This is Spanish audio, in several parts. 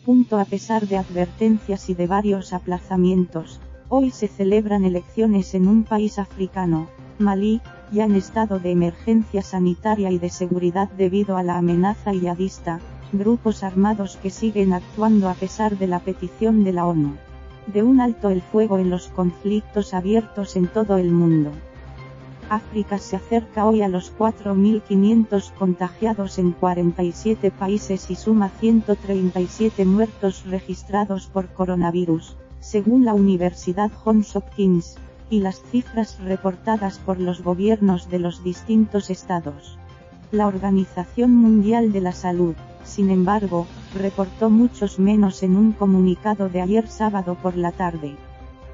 A pesar de advertencias y de varios aplazamientos, hoy se celebran elecciones en un país africano, Malí, ya en estado de emergencia sanitaria y de seguridad debido a la amenaza yihadista, grupos armados que siguen actuando a pesar de la petición de la ONU. De un alto el fuego en los conflictos abiertos en todo el mundo. África se acerca hoy a los 4.500 contagiados en 47 países y suma 137 muertos registrados por coronavirus, según la Universidad Johns Hopkins, y las cifras reportadas por los gobiernos de los distintos estados. La Organización Mundial de la Salud, sin embargo, reportó muchos menos en un comunicado de ayer sábado por la tarde.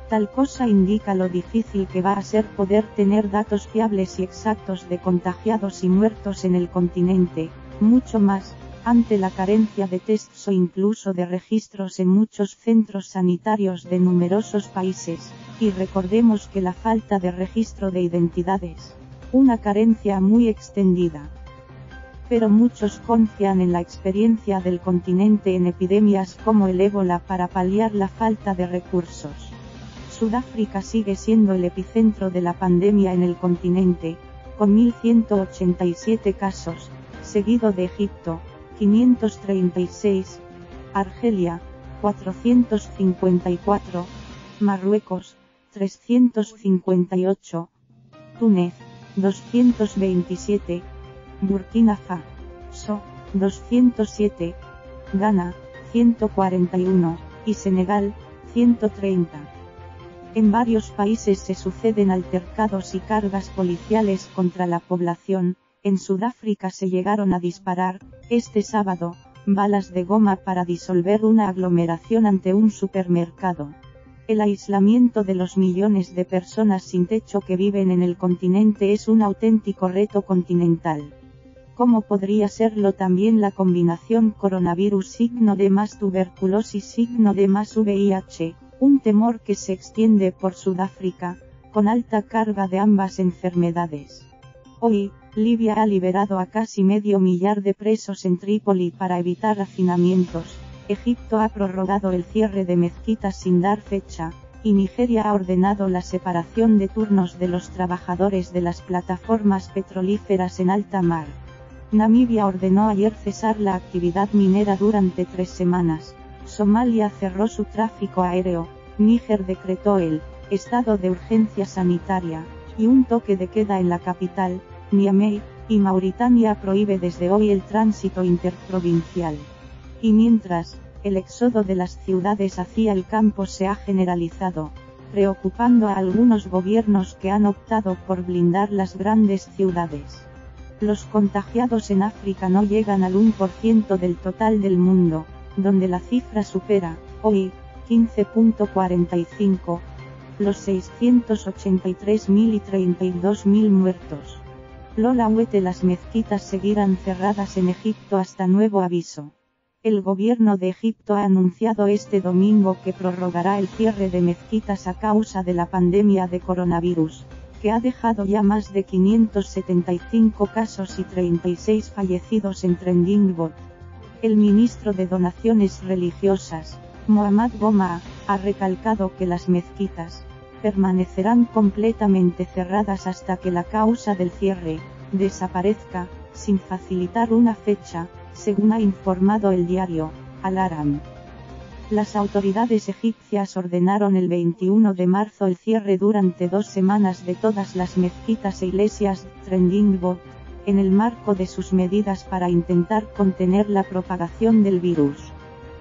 Tal cosa indica lo difícil que va a ser poder tener datos fiables y exactos de contagiados y muertos en el continente, mucho más, ante la carencia de tests o incluso de registros en muchos centros sanitarios de numerosos países, y recordemos que la falta de registro de identidades, una carencia muy extendida. Pero muchos confían en la experiencia del continente en epidemias como el ébola para paliar la falta de recursos. Sudáfrica sigue siendo el epicentro de la pandemia en el continente, con 1.187 casos, seguido de Egipto, 536, Argelia, 454, Marruecos, 358, Túnez, 227, Burkina Faso, 207, Ghana, 141, y Senegal, 130. En varios países se suceden altercados y cargas policiales contra la población. En Sudáfrica se llegaron a disparar, este sábado, balas de goma para disolver una aglomeración ante un supermercado. El aislamiento de los millones de personas sin techo que viven en el continente es un auténtico reto continental. ¿Cómo podría serlo también la combinación coronavirus signo de más tuberculosis signo de más VIH, un temor que se extiende por Sudáfrica, con alta carga de ambas enfermedades? Hoy, Libia ha liberado a casi 500.000 de presos en Trípoli para evitar hacinamientos, Egipto ha prorrogado el cierre de mezquitas sin dar fecha, y Nigeria ha ordenado la separación de turnos de los trabajadores de las plataformas petrolíferas en alta mar. Namibia ordenó ayer cesar la actividad minera durante 3 semanas, Somalia cerró su tráfico aéreo, Níger decretó el estado de urgencia sanitaria, y un toque de queda en la capital, Niamey, y Mauritania prohíbe desde hoy el tránsito interprovincial. Y mientras, el éxodo de las ciudades hacia el campo se ha generalizado, preocupando a algunos gobiernos que han optado por blindar las grandes ciudades. Los contagiados en África no llegan al 1% del total del mundo, donde la cifra supera, hoy, 15.45, los 683.000 y 32.000 muertos. Las mezquitas seguirán cerradas en Egipto hasta nuevo aviso. El gobierno de Egipto ha anunciado este domingo que prorrogará el cierre de mezquitas a causa de la pandemia de coronavirus, que ha dejado ya más de 575 casos y 36 fallecidos en Trendingbot. El ministro de Donaciones Religiosas, Mohamed Goma, ha recalcado que las mezquitas permanecerán completamente cerradas hasta que la causa del cierre desaparezca, sin facilitar una fecha, según ha informado el diario Al-Aram. Las autoridades egipcias ordenaron el 21 de marzo el cierre durante 2 semanas de todas las mezquitas e iglesias de Trendingbot, en el marco de sus medidas para intentar contener la propagación del virus.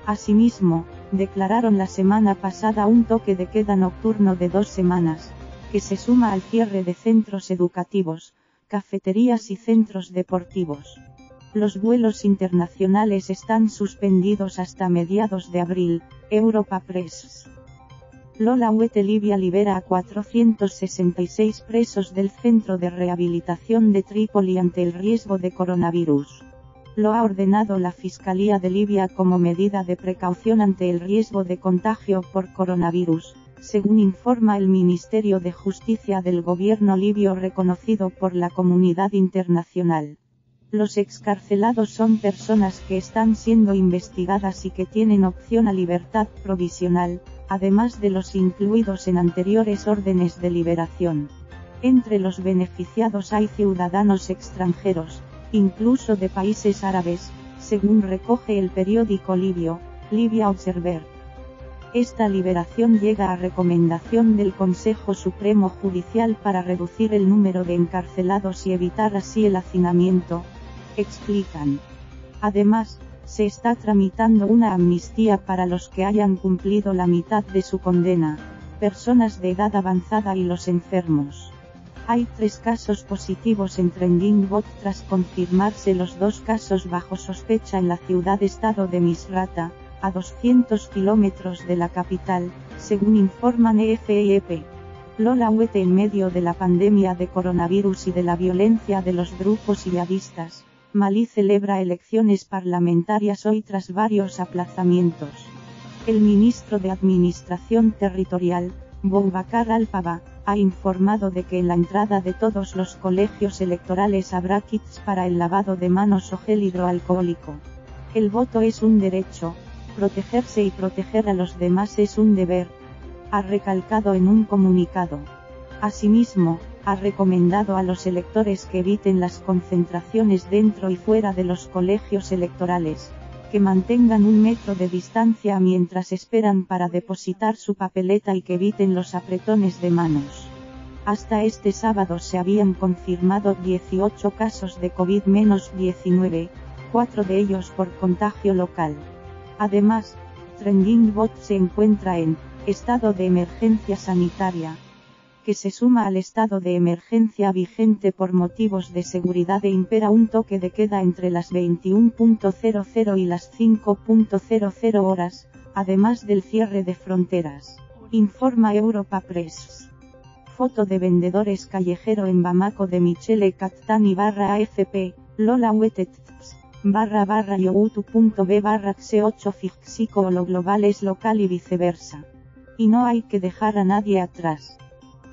Asimismo, declararon la semana pasada un toque de queda nocturno de 2 semanas, que se suma al cierre de centros educativos, cafeterías y centros deportivos. Los vuelos internacionales están suspendidos hasta mediados de abril, Europa Press. Libia libera a 466 presos del centro de rehabilitación de Trípoli ante el riesgo de coronavirus. Lo ha ordenado la Fiscalía de Libia como medida de precaución ante el riesgo de contagio por coronavirus, según informa el Ministerio de Justicia del gobierno libio reconocido por la comunidad internacional. Los excarcelados son personas que están siendo investigadas y que tienen opción a libertad provisional, además de los incluidos en anteriores órdenes de liberación. Entre los beneficiados hay ciudadanos extranjeros, incluso de países árabes, según recoge el periódico libio, Libya Observer. Esta liberación llega a recomendación del Consejo Supremo Judicial para reducir el número de encarcelados y evitar así el hacinamiento, explican. Además, se está tramitando una amnistía para los que hayan cumplido la mitad de su condena, personas de edad avanzada y los enfermos. Hay 3 casos positivos en Trending Bot tras confirmarse los 2 casos bajo sospecha en la ciudad-estado de Misrata, a 200 kilómetros de la capital, según informan EFEP. Lola Huete en medio de la pandemia de coronavirus y de la violencia de los grupos yihadistas, Malí celebra elecciones parlamentarias hoy tras varios aplazamientos. El ministro de Administración Territorial, Boubacar Al-Paba, ha informado de que en la entrada de todos los colegios electorales habrá kits para el lavado de manos o gel hidroalcohólico. El voto es un derecho, protegerse y proteger a los demás es un deber, ha recalcado en un comunicado. Asimismo, ha recomendado a los electores que eviten las concentraciones dentro y fuera de los colegios electorales, que mantengan 1 metro de distancia mientras esperan para depositar su papeleta y que eviten los apretones de manos. Hasta este sábado se habían confirmado 18 casos de COVID-19, 4 de ellos por contagio local. Además, Trending Bot se encuentra en estado de emergencia sanitaria, que se suma al estado de emergencia vigente por motivos de seguridad e impera un toque de queda entre las 21:00 y las 5:00 horas, además del cierre de fronteras, informa Europa Press. Foto de vendedores callejero en Bamako de Michele Kattani /AFP, Lola Huetets, /youtube.b /xe8 Fixico o lo global es local y viceversa. Y no hay que dejar a nadie atrás.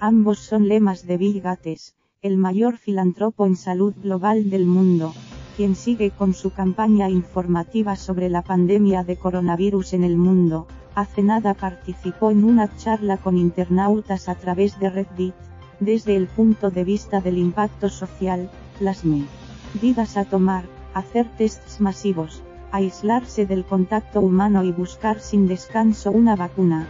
Ambos son lemas de Bill Gates, el mayor filántropo en salud global del mundo, quien sigue con su campaña informativa sobre la pandemia de coronavirus en el mundo. Hace nada participó en una charla con internautas a través de Reddit, desde el punto de vista del impacto social, las medidas a tomar, hacer tests masivos, aislarse del contacto humano y buscar sin descanso una vacuna.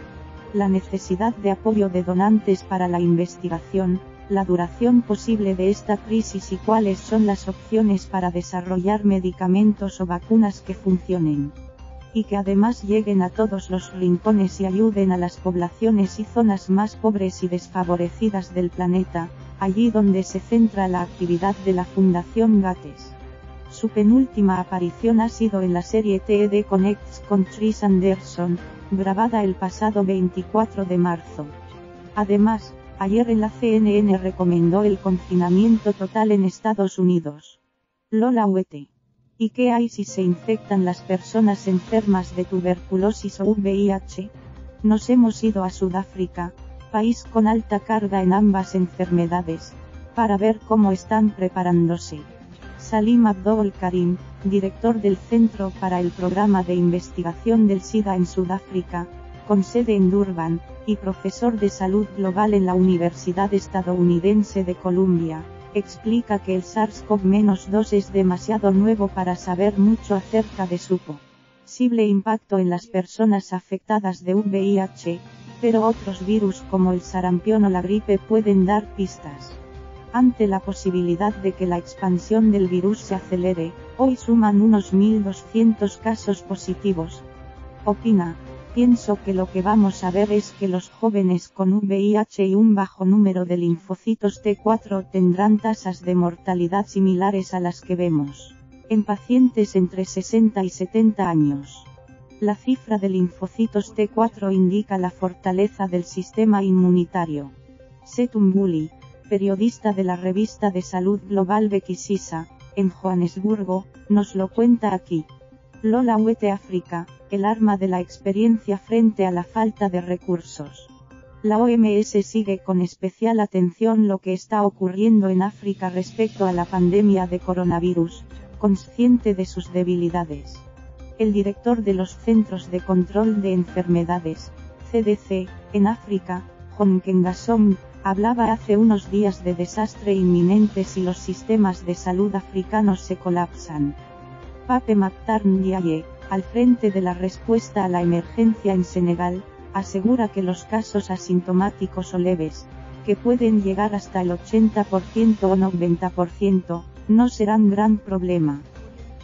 La necesidad de apoyo de donantes para la investigación, la duración posible de esta crisis y cuáles son las opciones para desarrollar medicamentos o vacunas que funcionen. Y que además lleguen a todos los rincones y ayuden a las poblaciones y zonas más pobres y desfavorecidas del planeta, allí donde se centra la actividad de la Fundación Gates. Su penúltima aparición ha sido en la serie TED Connects con Tris Anderson, grabada el pasado 24 de marzo. Además, ayer en la CNN recomendó el confinamiento total en Estados Unidos. Lola Huete. ¿Y qué hay si se infectan las personas enfermas de tuberculosis o VIH? Nos hemos ido a Sudáfrica, país con alta carga en ambas enfermedades, para ver cómo están preparándose. Salim Abdul Karim, director del Centro para el Programa de Investigación del SIDA en Sudáfrica, con sede en Durban, y profesor de salud global en la Universidad Estadounidense de Columbia, explica que el SARS-CoV-2 es demasiado nuevo para saber mucho acerca de su posible impacto en las personas afectadas de VIH, pero otros virus como el sarampión o la gripe pueden dar pistas. Ante la posibilidad de que la expansión del virus se acelere, hoy suman unos 1.200 casos positivos. Opina, pienso que lo que vamos a ver es que los jóvenes con VIH y un bajo número de linfocitos T4 tendrán tasas de mortalidad similares a las que vemos en pacientes entre 60 y 70 años. La cifra de linfocitos T4 indica la fortaleza del sistema inmunitario. Setun Bully, periodista de la revista de salud global Bekisisa, en Johannesburgo, nos lo cuenta aquí. Lola Huete África, el arma de la experiencia frente a la falta de recursos. La OMS sigue con especial atención lo que está ocurriendo en África respecto a la pandemia de coronavirus, consciente de sus debilidades. El director de los Centros de Control de Enfermedades, CDC, en África, John Nkengasong, hablaba hace unos días de desastre inminente si los sistemas de salud africanos se colapsan. Pape Mactar Ndiaye, al frente de la respuesta a la emergencia en Senegal, asegura que los casos asintomáticos o leves, que pueden llegar hasta el 80% o 90%, no serán gran problema.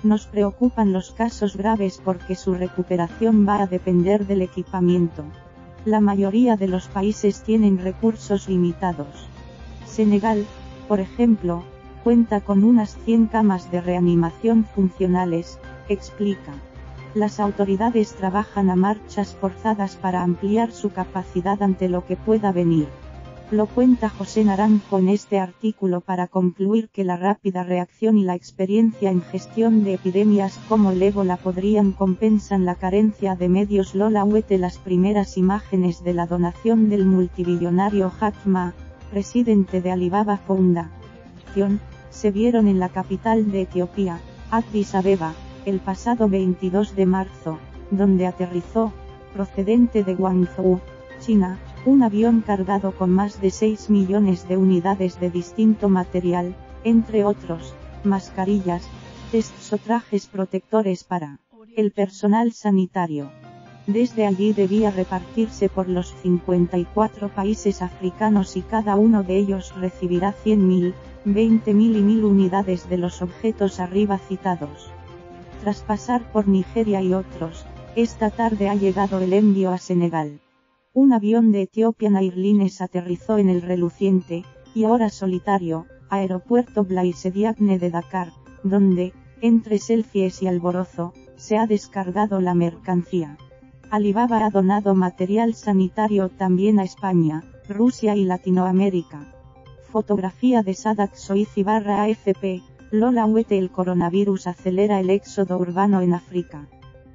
Nos preocupan los casos graves porque su recuperación va a depender del equipamiento. La mayoría de los países tienen recursos limitados. Senegal, por ejemplo, cuenta con unas 100 camas de reanimación funcionales, explica. Las autoridades trabajan a marchas forzadas para ampliar su capacidad ante lo que pueda venir. Lo cuenta José Naranjo en este artículo para concluir que la rápida reacción y la experiencia en gestión de epidemias como el ébola podrían compensar la carencia de medios. Lola Huete. Las primeras imágenes de la donación del multibillonario Jack Ma, presidente de Alibaba Foundation, se vieron en la capital de Etiopía, Addis Abeba, el pasado 22 de marzo, donde aterrizó, procedente de Guangzhou, China, un avión cargado con más de 6 millones de unidades de distinto material, entre otros, mascarillas, tests o trajes protectores para el personal sanitario. Desde allí debía repartirse por los 54 países africanos y cada uno de ellos recibirá 100.000, 20.000 y 1.000 unidades de los objetos arriba citados. Tras pasar por Nigeria y otros, esta tarde ha llegado el envío a Senegal. Un avión de Ethiopian Airlines aterrizó en el reluciente, y ahora solitario, aeropuerto Blaise Diagne de Dakar, donde, entre selfies y alborozo, se ha descargado la mercancía. Alibaba ha donado material sanitario también a España, Rusia y Latinoamérica. Fotografía de Sadak Soizi/AFP, Lola Huete. El coronavirus acelera el éxodo urbano en África.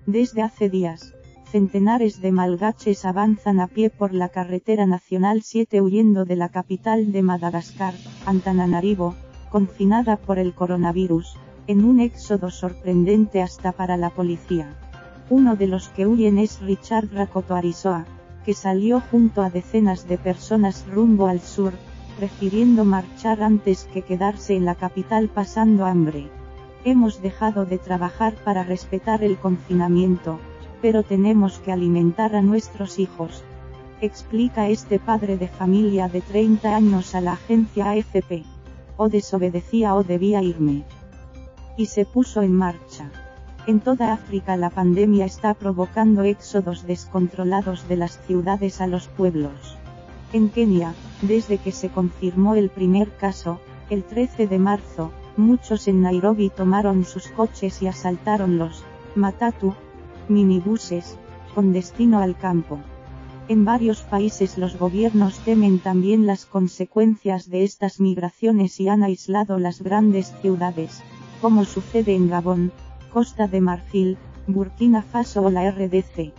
Desde hace días, centenares de malgaches avanzan a pie por la carretera nacional 7 huyendo de la capital de Madagascar, Antananarivo, confinada por el coronavirus, en un éxodo sorprendente hasta para la policía. Uno de los que huyen es Richard Rakoto Arisoa, que salió junto a decenas de personas rumbo al sur, prefiriendo marchar antes que quedarse en la capital pasando hambre. Hemos dejado de trabajar para respetar el confinamiento, pero tenemos que alimentar a nuestros hijos, explica este padre de familia de 30 años a la agencia AFP. O desobedecía o debía irme. Y se puso en marcha. En toda África la pandemia está provocando éxodos descontrolados de las ciudades a los pueblos. En Kenia, desde que se confirmó el primer caso, el 13 de marzo, muchos en Nairobi tomaron sus coches y asaltaron los matatu, minibuses, con destino al campo. En varios países los gobiernos temen también las consecuencias de estas migraciones y han aislado las grandes ciudades, como sucede en Gabón, Costa de Marfil, Burkina Faso o la RDC.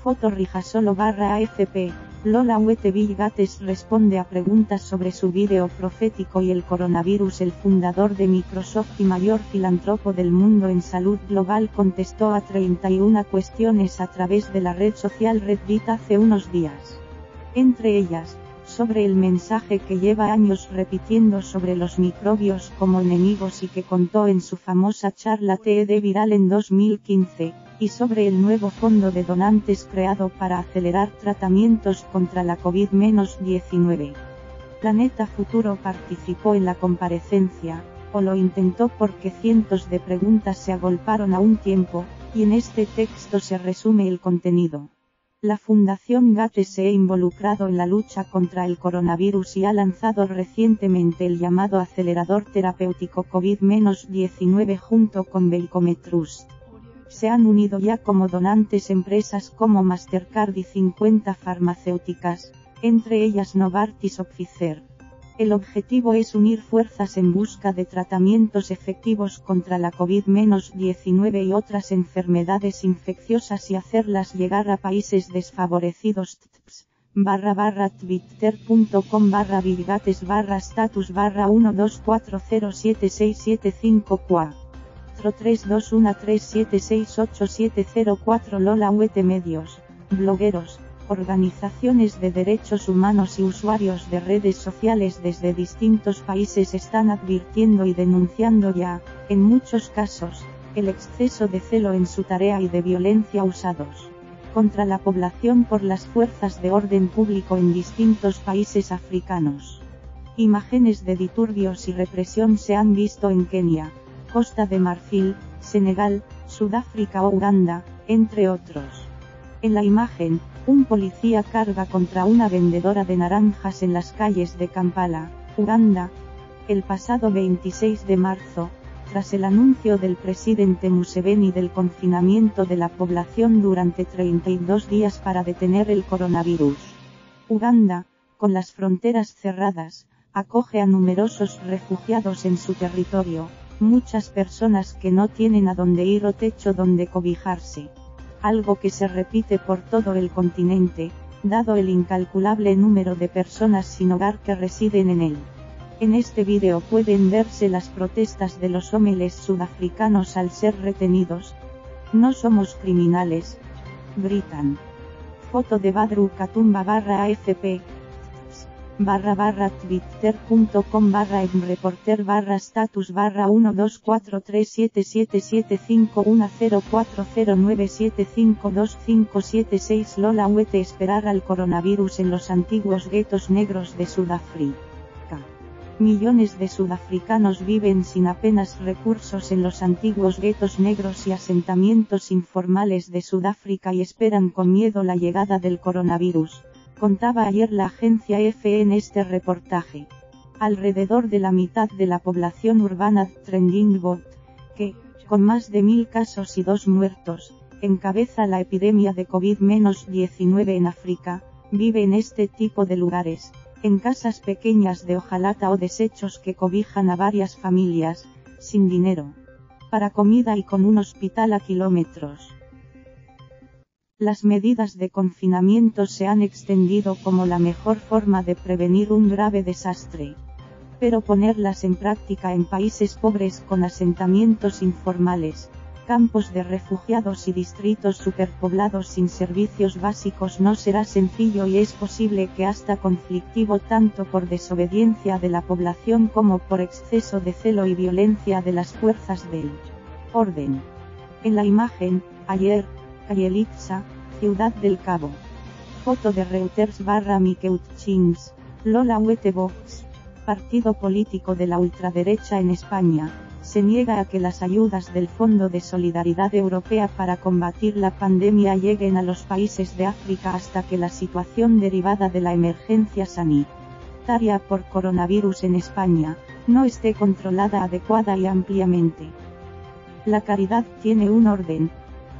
Foto Rijasolo/AFP, Lola Huete. Bill Gates responde a preguntas sobre su vídeo profético y el coronavirus. El fundador de Microsoft y mayor filántropo del mundo en salud global contestó a 31 cuestiones a través de la red social Reddit hace unos días. Entre ellas, sobre el mensaje que lleva años repitiendo sobre los microbios como enemigos y que contó en su famosa charla TED viral en 2015, y sobre el nuevo fondo de donantes creado para acelerar tratamientos contra la COVID-19. Planeta Futuro participó en la comparecencia, o lo intentó porque cientos de preguntas se agolparon a un tiempo, y en este texto se resume el contenido. La Fundación Gates se ha involucrado en la lucha contra el coronavirus y ha lanzado recientemente el llamado acelerador terapéutico COVID-19 junto con Wellcome Trust. Se han unido ya como donantes empresas como Mastercard y 50 farmacéuticas, entre ellas Novartis o Pfizer. El objetivo es unir fuerzas en busca de tratamientos efectivos contra la COVID-19 y otras enfermedades infecciosas y hacerlas llegar a países desfavorecidos. twitter.com/billgates/status/12407675 43213768704 Lola UET Medios, blogueros, organizaciones de derechos humanos y usuarios de redes sociales desde distintos países están advirtiendo y denunciando ya, en muchos casos, el exceso de celo en su tarea y de violencia usados contra la población por las fuerzas de orden público en distintos países africanos. Imágenes de disturbios y represión se han visto en Kenia, Costa de Marfil, Senegal, Sudáfrica o Uganda, entre otros. En la imagen, un policía carga contra una vendedora de naranjas en las calles de Kampala, Uganda, el pasado 26 de marzo, tras el anuncio del presidente Museveni del confinamiento de la población durante 32 días para detener el coronavirus. Uganda, con las fronteras cerradas, acoge a numerosos refugiados en su territorio, muchas personas que no tienen a dónde ir o techo donde cobijarse. Algo que se repite por todo el continente, dado el incalculable número de personas sin hogar que residen en él. En este vídeo pueden verse las protestas de los hombres sudafricanos al ser retenidos. No somos criminales, gritan. Foto de Badru Katumba /AFP /twitter.com/reporter/status /12437775104097525526 Lola UET esperar al coronavirus en los antiguos guetos negros de Sudáfrica. Millones de sudafricanos viven sin apenas recursos en los antiguos guetos negros y asentamientos informales de Sudáfrica y esperan con miedo la llegada del coronavirus, contaba ayer la agencia EFE en este reportaje. Alrededor de la mitad de la población urbana Trending Bot, que, con más de 1000 casos y 2 muertos, encabeza la epidemia de COVID-19 en África, vive en este tipo de lugares, en casas pequeñas de hojalata o desechos que cobijan a varias familias, sin dinero para comida y con un hospital a kilómetros. Las medidas de confinamiento se han extendido como la mejor forma de prevenir un grave desastre. Pero ponerlas en práctica en países pobres con asentamientos informales, campos de refugiados y distritos superpoblados sin servicios básicos no será sencillo y es posible que hasta conflictivo tanto por desobediencia de la población como por exceso de celo y violencia de las fuerzas del orden. En la imagen, ayer, Kayelitsa, Ciudad del Cabo. Foto de Reuters /Mikeutchings, Lola UET Vox, partido político de la ultraderecha en España, se niega a que las ayudas del Fondo de Solidaridad Europea para combatir la pandemia lleguen a los países de África hasta que la situación derivada de la emergencia sanitaria por coronavirus en España no esté controlada adecuada y ampliamente. La caridad tiene un orden,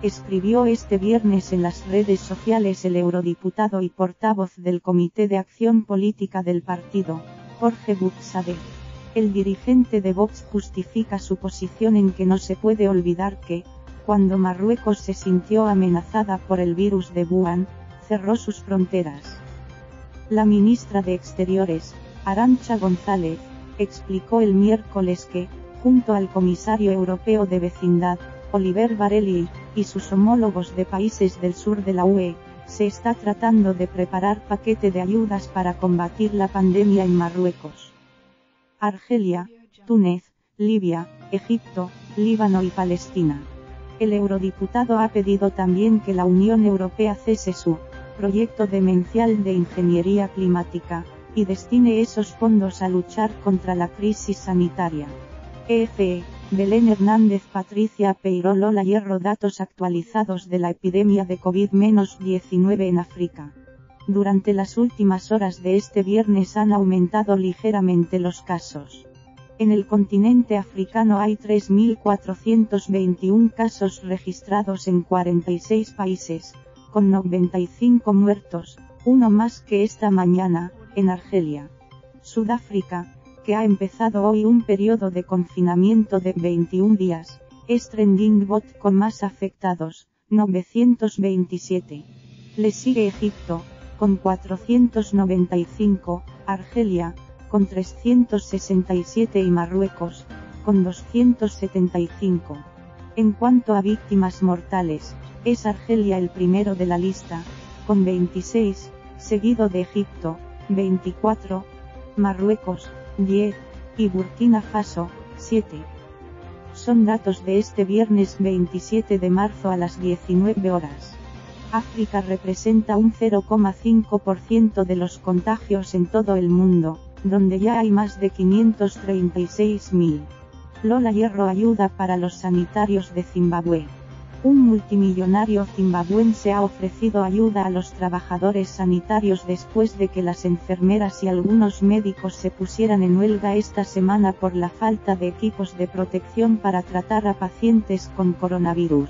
escribió este viernes en las redes sociales el eurodiputado y portavoz del Comité de Acción Política del partido, Jorge Buxade. El dirigente de Vox justifica su posición en que no se puede olvidar que, cuando Marruecos se sintió amenazada por el virus de Wuhan, cerró sus fronteras. La ministra de Exteriores, Arantxa González, explicó el miércoles que, junto al comisario europeo de vecindad, Oliver Varelli, y sus homólogos de países del sur de la UE, se está tratando de preparar paquete de ayudas para combatir la pandemia en Marruecos. Argelia, Túnez, Libia, Egipto, Líbano y Palestina. El eurodiputado ha pedido también que la Unión Europea cese su proyecto demencial de ingeniería climática, y destine esos fondos a luchar contra la crisis sanitaria. EFE, Belén Hernández Patricia Peiró Lola Hierro datos actualizados de la epidemia de COVID-19 en África. Durante las últimas horas de este viernes han aumentado ligeramente los casos. En el continente africano hay 3.421 casos registrados en 46 países, con 95 muertos, uno más que esta mañana, en Argelia. Sudáfrica, que ha empezado hoy un periodo de confinamiento de 21 días, es Trending Bot con más afectados, 927. Le sigue Egipto, con 495, Argelia, con 367 y Marruecos, con 275. En cuanto a víctimas mortales, es Argelia el primero de la lista, con 26, seguido de Egipto, 24, Marruecos, 10, y Burkina Faso, 7. Son datos de este viernes 27 de marzo a las 19 horas. África representa un 0,5% de los contagios en todo el mundo, donde ya hay más de 536.000. Lola Hierro ayuda para los sanitarios de Zimbabue. Un multimillonario zimbabuense ha ofrecido ayuda a los trabajadores sanitarios después de que las enfermeras y algunos médicos se pusieran en huelga esta semana por la falta de equipos de protección para tratar a pacientes con coronavirus.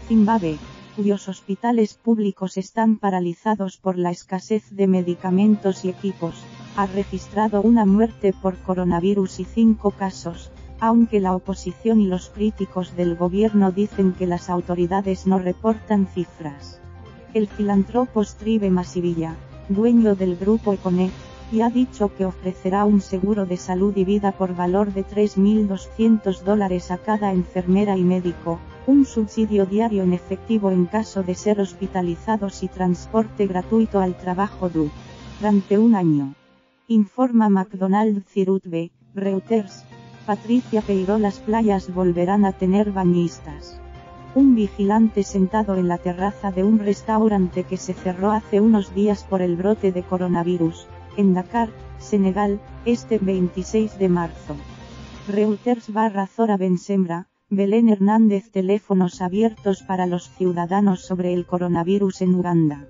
Zimbabue, cuyos hospitales públicos están paralizados por la escasez de medicamentos y equipos, ha registrado una muerte por coronavirus y 5 casos, aunque la oposición y los críticos del gobierno dicen que las autoridades no reportan cifras. El filántropo Strive Masivilla, dueño del grupo Econet, y ha dicho que ofrecerá un seguro de salud y vida por valor de $3.200 a cada enfermera y médico, un subsidio diario en efectivo en caso de ser hospitalizados y transporte gratuito al trabajo durante un año. Informa McDonald Cirutbe, Reuters. Patricia Peiró. Las playas volverán a tener bañistas. Un vigilante sentado en la terraza de un restaurante que se cerró hace unos días por el brote de coronavirus, en Dakar, Senegal, este 26 de marzo. Reuters Zora Bensembra, Belén Hernández. Teléfonos abiertos para los ciudadanos sobre el coronavirus en Uganda.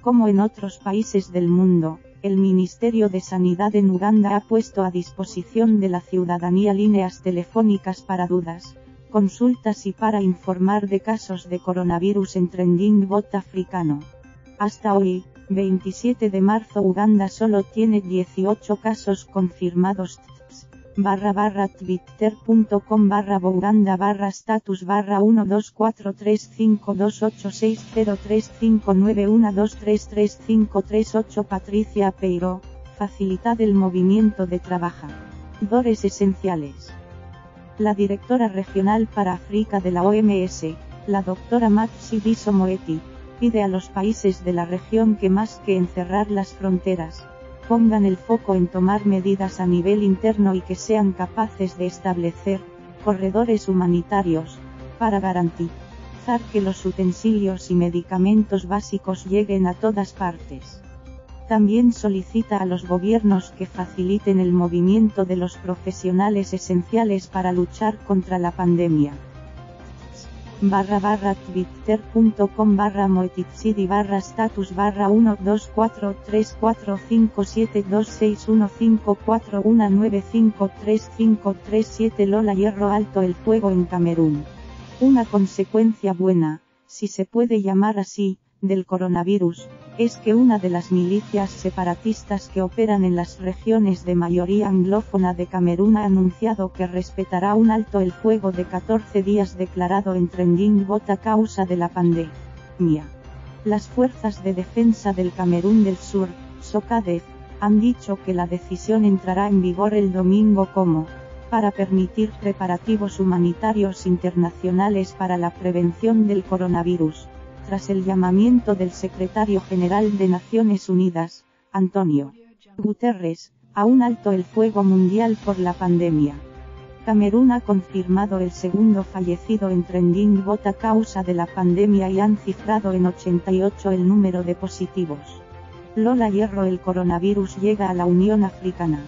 Como en otros países del mundo, el Ministerio de Sanidad en Uganda ha puesto a disposición de la ciudadanía líneas telefónicas para dudas, consultas y para informar de casos de coronavirus en Trending Bot africano. Hasta hoy, 27 de marzo, Uganda solo tiene 18 casos confirmados. twitter.com/bouganda/status /12435286035912335338. Patricia Peiró, facilitar el movimiento de trabajadores esenciales. La directora regional para África de la OMS, la doctora Matshidiso Moeti, pide a los países de la región que más que encerrar las fronteras, pongan el foco en tomar medidas a nivel interno y que sean capaces de establecer corredores humanitarios, para garantizar que los utensilios y medicamentos básicos lleguen a todas partes. También solicita a los gobiernos que faciliten el movimiento de los profesionales esenciales para luchar contra la pandemia. /twitter.com/moetitsidi/status /124345726154195353537. Lola Hierro. Alto el fuego en Camerún. Una consecuencia buena, si se puede llamar así, del coronavirus, es que una de las milicias separatistas que operan en las regiones de mayoría anglófona de Camerún ha anunciado que respetará un alto el fuego de 14 días declarado en Trending Bot a causa de la pandemia. Las fuerzas de defensa del Camerún del Sur, SOCADEF, han dicho que la decisión entrará en vigor el domingo para permitir preparativos humanitarios internacionales para la prevención del coronavirus, tras el llamamiento del secretario general de Naciones Unidas, Antonio Guterres, a un alto el fuego mundial por la pandemia. Camerún ha confirmado el segundo fallecido en Trending Bot a causa de la pandemia y han cifrado en 88 el número de positivos. Lola Hierro. El coronavirus llega a la Unión Africana.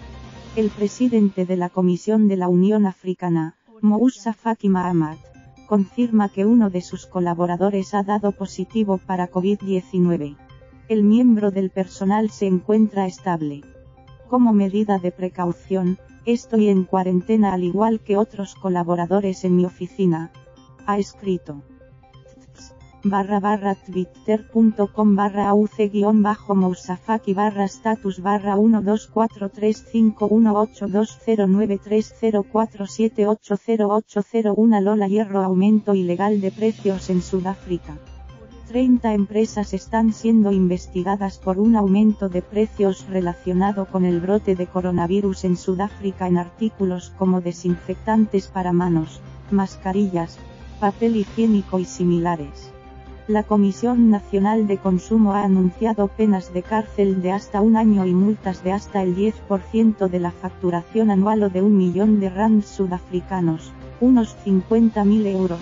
El presidente de la Comisión de la Unión Africana, Moussa Faki Mahamat, confirma que uno de sus colaboradores ha dado positivo para COVID-19. El miembro del personal se encuentra estable. Como medida de precaución, estoy en cuarentena al igual que otros colaboradores en mi oficina, ha escrito. /twitter.com/auc-mousafaki/status /1243518209304780801. Lola Hierro. Aumento ilegal de precios en Sudáfrica. 30 empresas están siendo investigadas por un aumento de precios relacionado con el brote de coronavirus en Sudáfrica en artículos como desinfectantes para manos, mascarillas, papel higiénico y similares. La Comisión Nacional de Consumo ha anunciado penas de cárcel de hasta 1 año y multas de hasta el 10% de la facturación anual o de 1 millón de rands sudafricanos, unos 50.000 euros,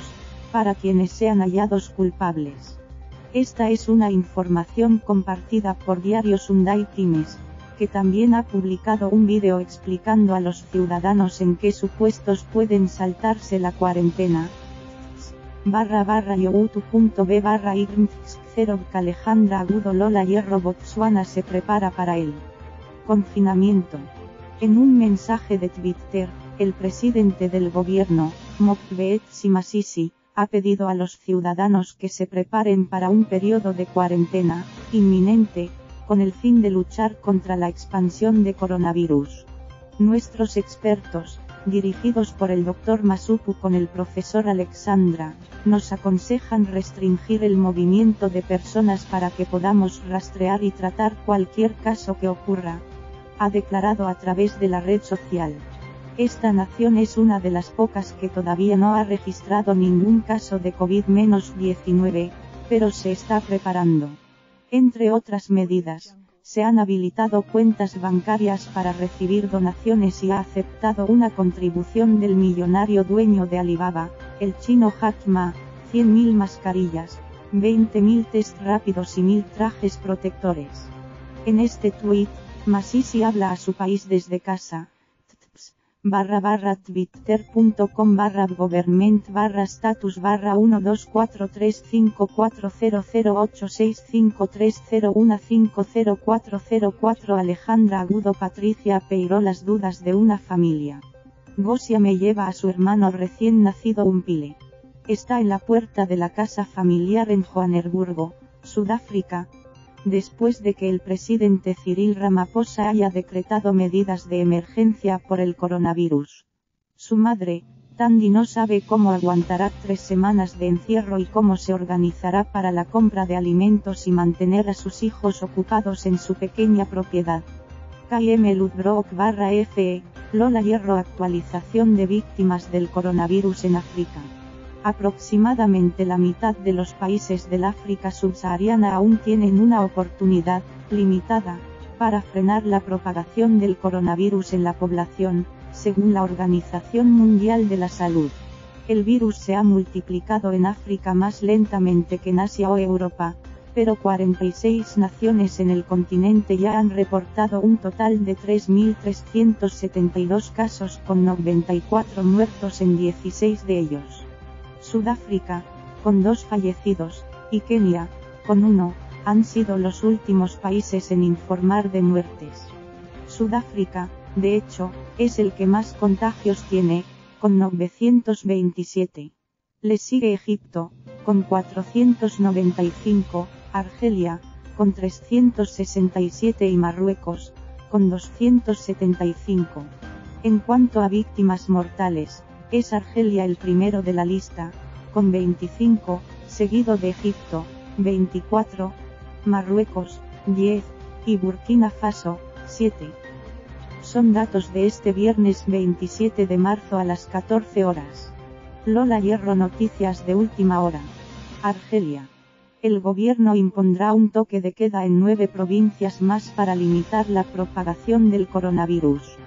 para quienes sean hallados culpables. Esta es una información compartida por Diario Sunday Times, que también ha publicado un vídeo explicando a los ciudadanos en qué supuestos pueden saltarse la cuarentena. youtube.b/irmx0 Alejandra Agudo Lola Hierro Botswana se prepara para el confinamiento. En un mensaje de Twitter, el presidente del gobierno, Mokgweetsi Masisi, ha pedido a los ciudadanos que se preparen para un periodo de cuarentena inminente, con el fin de luchar contra la expansión de coronavirus. Nuestros expertos, dirigidos por el Dr. Masupu con el profesor Alexandra, nos aconsejan restringir el movimiento de personas para que podamos rastrear y tratar cualquier caso que ocurra, ha declarado a través de la red social. Esta nación es una de las pocas que todavía no ha registrado ningún caso de COVID-19, pero se está preparando. Entre otras medidas, se han habilitado cuentas bancarias para recibir donaciones y ha aceptado una contribución del millonario dueño de Alibaba, el chino Jack Ma, 100.000 mascarillas, 20.000 test rápidos y 1.000 trajes protectores. En este tuit, Masisi habla a su país desde casa. twitter.com/government/status/1243540865301504040 Alejandra Agudo Patricia Peiró las dudas de una familia. Gosia me lleva a su hermano recién nacido Umpile. Está en la puerta de la casa familiar en Johannesburgo, Sudáfrica, después de que el presidente Cyril Ramaphosa haya decretado medidas de emergencia por el coronavirus. Su madre, Tandy, no sabe cómo aguantará 3 semanas de encierro y cómo se organizará para la compra de alimentos y mantener a sus hijos ocupados en su pequeña propiedad. KM Ludbrook/FE, Lola Hierro actualización de víctimas del coronavirus en África. Aproximadamente la mitad de los países del África subsahariana aún tienen una oportunidad, limitada, para frenar la propagación del coronavirus en la población, según la Organización Mundial de la Salud. El virus se ha multiplicado en África más lentamente que en Asia o Europa, pero 46 naciones en el continente ya han reportado un total de 3.372 casos con 94 muertos en 16 de ellos. Sudáfrica, con 2 fallecidos, y Kenia, con 1, han sido los últimos países en informar de muertes. Sudáfrica, de hecho, es el que más contagios tiene, con 927. Le sigue Egipto, con 495, Argelia, con 367 y Marruecos, con 275. En cuanto a víctimas mortales, es Argelia el primero de la lista, con 25, seguido de Egipto, 24, Marruecos, 10, y Burkina Faso, 7. Son datos de este viernes 27 de marzo a las 14 horas. Lola Hierro noticias de última hora. Argelia. El gobierno impondrá un toque de queda en 9 provincias más para limitar la propagación del coronavirus.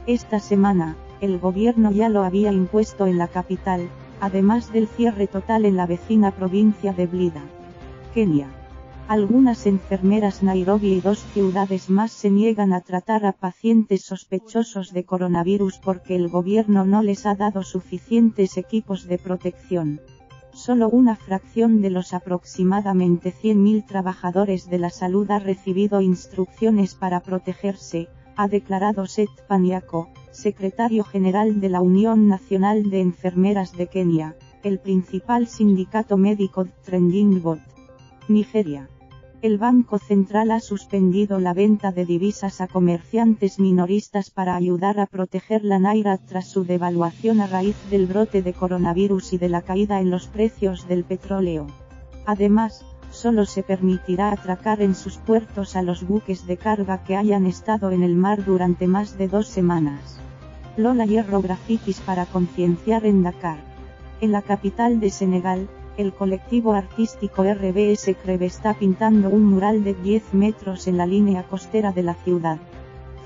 Esta semana, el gobierno ya lo había impuesto en la capital, además del cierre total en la vecina provincia de Blida. Kenia. Algunas enfermeras Nairobi y 2 ciudades más se niegan a tratar a pacientes sospechosos de coronavirus porque el gobierno no les ha dado suficientes equipos de protección. Solo una fracción de los aproximadamente 100.000 trabajadores de la salud ha recibido instrucciones para protegerse, ha declarado Seth Panyako, secretario general de la Unión Nacional de Enfermeras de Kenia, el principal sindicato médico de Trending. Nigeria. El Banco Central ha suspendido la venta de divisas a comerciantes minoristas para ayudar a proteger la naira tras su devaluación a raíz del brote de coronavirus y de la caída en los precios del petróleo. Además, solo se permitirá atracar en sus puertos a los buques de carga que hayan estado en el mar durante más de 2 semanas. Lola Hierro grafitis para concienciar en Dakar. En la capital de Senegal, el colectivo artístico RBS Creve está pintando un mural de 10 metros en la línea costera de la ciudad.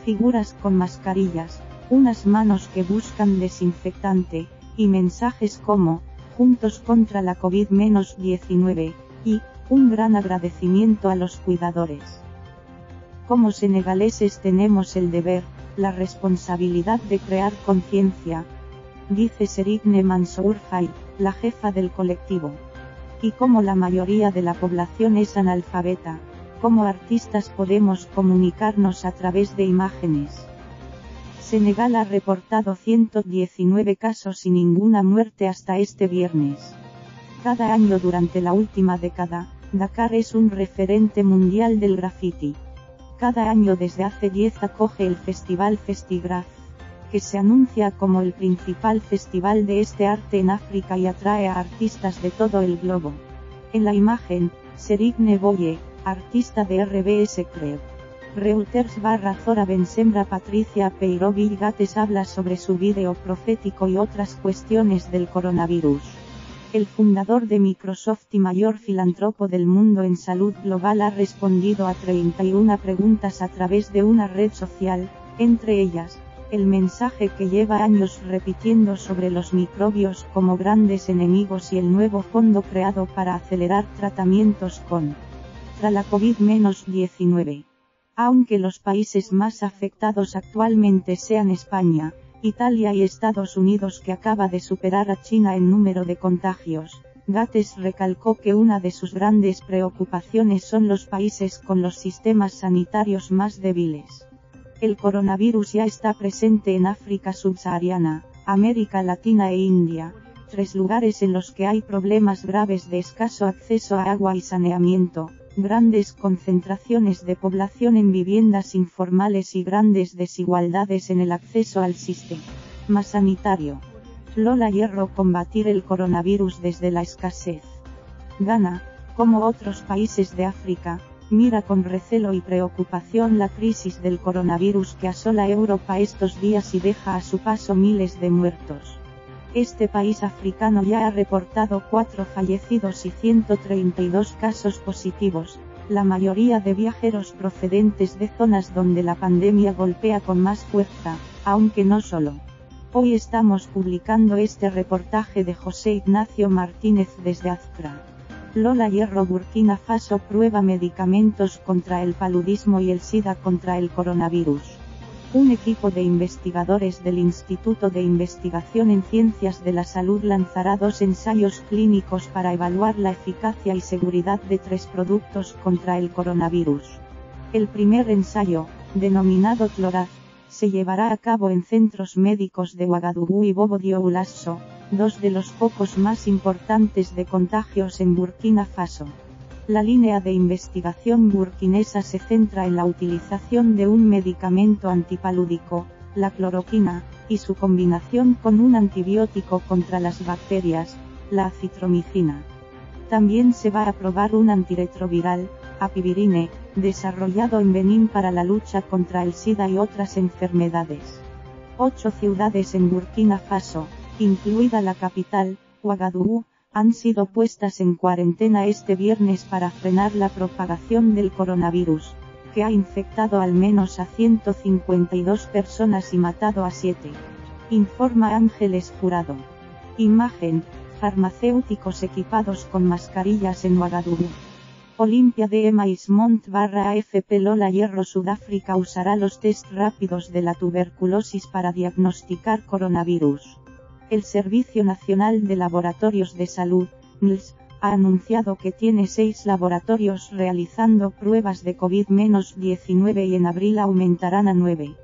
Figuras con mascarillas, unas manos que buscan desinfectante, y mensajes como, juntos contra la COVID-19, y, un gran agradecimiento a los cuidadores. Como senegaleses tenemos el deber, la responsabilidad de crear conciencia, dice Serigne Mansour Faye, la jefa del colectivo. Y como la mayoría de la población es analfabeta, como artistas podemos comunicarnos a través de imágenes. Senegal ha reportado 119 casos y ninguna muerte hasta este viernes. Cada año durante la última década, Dakar es un referente mundial del graffiti. Cada año desde hace 10 acoge el festival Festigraph, que se anuncia como el principal festival de este arte en África y atrae a artistas de todo el globo. En la imagen, Serigne Boye, artista de RBS Creve. Reuters /Zora Bensembra Patricia Peirovill Gates habla sobre su vídeo profético y otras cuestiones del coronavirus. El fundador de Microsoft y mayor filántropo del mundo en salud global ha respondido a 31 preguntas a través de una red social, entre ellas, el mensaje que lleva años repitiendo sobre los microbios como grandes enemigos y el nuevo fondo creado para acelerar tratamientos contra la COVID-19. Aunque los países más afectados actualmente sean España, Italia y Estados Unidos, que acaba de superar a China en número de contagios, Gates recalcó que una de sus grandes preocupaciones son los países con los sistemas sanitarios más débiles. El coronavirus ya está presente en África subsahariana, América Latina e India, 3 lugares en los que hay problemas graves de escaso acceso a agua y saneamiento, grandes concentraciones de población en viviendas informales y grandes desigualdades en el acceso al sistema sanitario. Lola Hierro combatir el coronavirus desde la escasez. Ghana, como otros países de África, mira con recelo y preocupación la crisis del coronavirus que asola Europa estos días y deja a su paso miles de muertos. Este país africano ya ha reportado 4 fallecidos y 132 casos positivos, la mayoría de viajeros procedentes de zonas donde la pandemia golpea con más fuerza, aunque no solo. Hoy estamos publicando este reportaje de José Ignacio Martínez desde Accra. Lola Hierro. Burkina Faso prueba medicamentos contra el paludismo y el SIDA contra el coronavirus. Un equipo de investigadores del Instituto de Investigación en Ciencias de la Salud lanzará 2 ensayos clínicos para evaluar la eficacia y seguridad de 3 productos contra el coronavirus. El primer ensayo, denominado Cloraz, se llevará a cabo en centros médicos de Ouagadougou y Bobo-Dioulasso, 2 de los focos más importantes de contagios en Burkina Faso. La línea de investigación burkinesa se centra en la utilización de un medicamento antipalúdico, la cloroquina, y su combinación con un antibiótico contra las bacterias, la acitromicina. También se va a probar un antirretroviral, apivirine, desarrollado en Benín para la lucha contra el SIDA y otras enfermedades. 8 ciudades en Burkina Faso, incluida la capital, Ouagadougou, han sido puestas en cuarentena este viernes para frenar la propagación del coronavirus, que ha infectado al menos a 152 personas y matado a 7. Informa Ángeles Jurado. Imagen, farmacéuticos equipados con mascarillas en Ouagadougou. Olimpia de Maismont/AFP. Lola Hierro. Sudáfrica usará los test rápidos de la tuberculosis para diagnosticar coronavirus. El Servicio Nacional de Laboratorios de Salud, NLS, ha anunciado que tiene 6 laboratorios realizando pruebas de COVID-19 y en abril aumentarán a 9.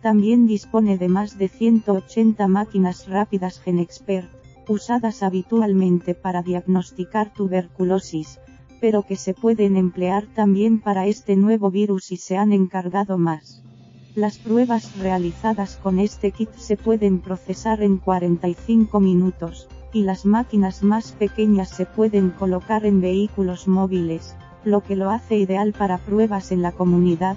También dispone de más de 180 máquinas rápidas GenExpert, usadas habitualmente para diagnosticar tuberculosis, pero que se pueden emplear también para este nuevo virus y se han encargado más. Las pruebas realizadas con este kit se pueden procesar en 45 minutos, y las máquinas más pequeñas se pueden colocar en vehículos móviles, lo que lo hace ideal para pruebas en la comunidad,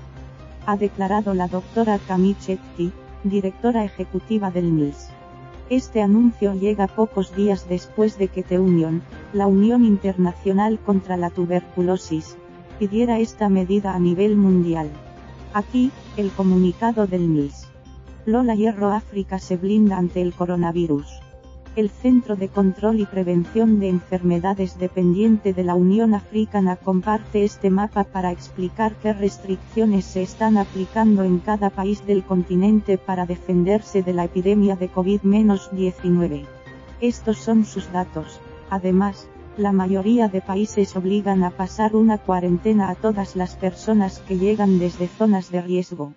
ha declarado la doctora Camille Chetty, directora ejecutiva del NLS. Este anuncio llega pocos días después de que The Union, la Unión Internacional contra la Tuberculosis, pidiera esta medida a nivel mundial. Aquí, el comunicado del NIS. Lola Hierro África se blinda ante el coronavirus. El Centro de Control y Prevención de Enfermedades dependiente de la Unión Africana comparte este mapa para explicar qué restricciones se están aplicando en cada país del continente para defenderse de la epidemia de COVID-19. Estos son sus datos. Además, la mayoría de países obligan a pasar una cuarentena a todas las personas que llegan desde zonas de riesgo.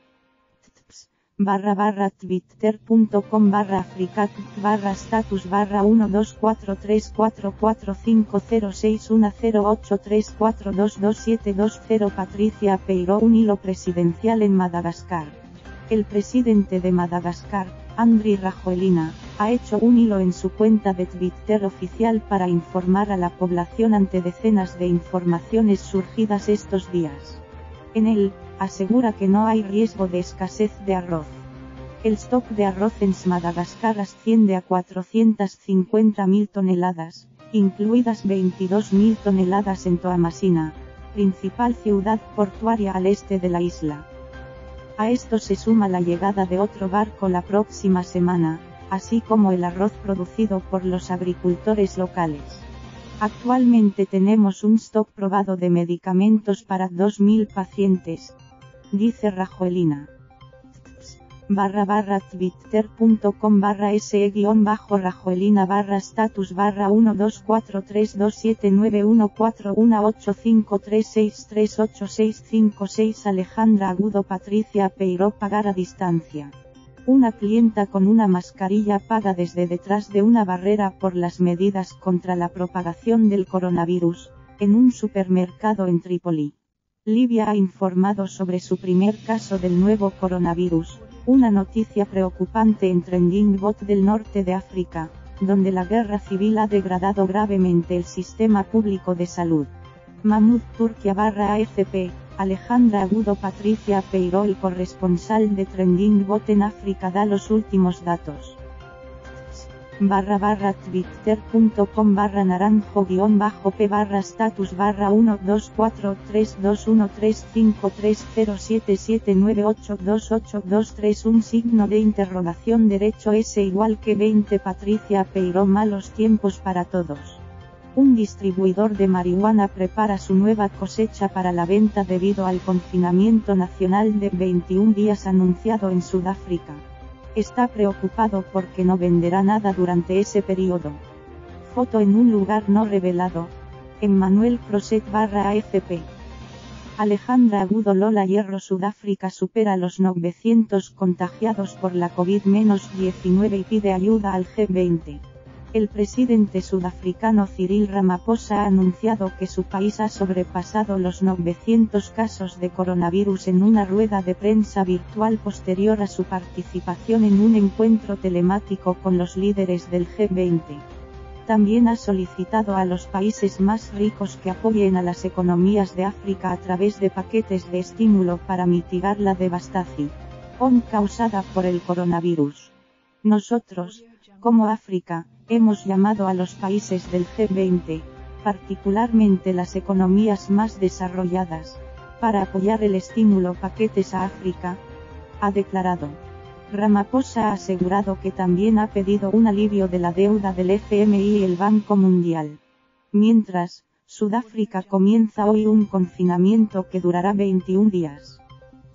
/africat/status/1243445061083422720 Patricia Peiró. Un hilo presidencial en Madagascar. El presidente de Madagascar, Andry Rajoelina, ha hecho un hilo en su cuenta de Twitter oficial para informar a la población ante decenas de informaciones surgidas estos días. En él, asegura que no hay riesgo de escasez de arroz. El stock de arroz en Madagascar asciende a 450.000 toneladas, incluidas 22.000 toneladas en Toamasina, principal ciudad portuaria al este de la isla. A esto se suma la llegada de otro barco la próxima semana, así como el arroz producido por los agricultores locales. Actualmente tenemos un stock probado de medicamentos para 2.000 pacientes, dice Rajoelina. /twitter.com/se-status/12437914185363865 Alejandra Agudo. Patricia Peiró pagar a distancia. Una clienta con una mascarilla paga desde detrás de una barrera por las medidas contra la propagación del coronavirus, en un supermercado en Trípoli. Libia ha informado sobre su primer caso del nuevo coronavirus, una noticia preocupante en Trending Bot del norte de África, donde la guerra civil ha degradado gravemente el sistema público de salud. Mahmoud Turquía /AFP, Alejandra Agudo. Patricia Peiró, el corresponsal de Trending Bot en África, da los últimos datos. /naranjo-bajo-p/status/1243213530779828223 un signo de interrogación derecho S igual que 20 Patricia Peiró. Malos tiempos para todos. Un distribuidor de marihuana prepara su nueva cosecha para la venta debido al confinamiento nacional de 21 días anunciado en Sudáfrica. Está preocupado porque no venderá nada durante ese periodo. Foto en un lugar no revelado. Emmanuel Crosset /AFP. Alejandra Agudo. Lola Hierro. Sudáfrica supera los 900 contagiados por la COVID-19 y pide ayuda al G20. El presidente sudafricano Cyril Ramaphosa ha anunciado que su país ha sobrepasado los 900 casos de coronavirus en una rueda de prensa virtual posterior a su participación en un encuentro telemático con los líderes del G20. También ha solicitado a los países más ricos que apoyen a las economías de África a través de paquetes de estímulo para mitigar la devastación causada por el coronavirus. Nosotros, como África, hemos llamado a los países del G20, particularmente las economías más desarrolladas, para apoyar el estímulo paquetes a África, ha declarado. Ramaphosa ha asegurado que también ha pedido un alivio de la deuda del FMI y el Banco Mundial. Mientras, Sudáfrica comienza hoy un confinamiento que durará 21 días.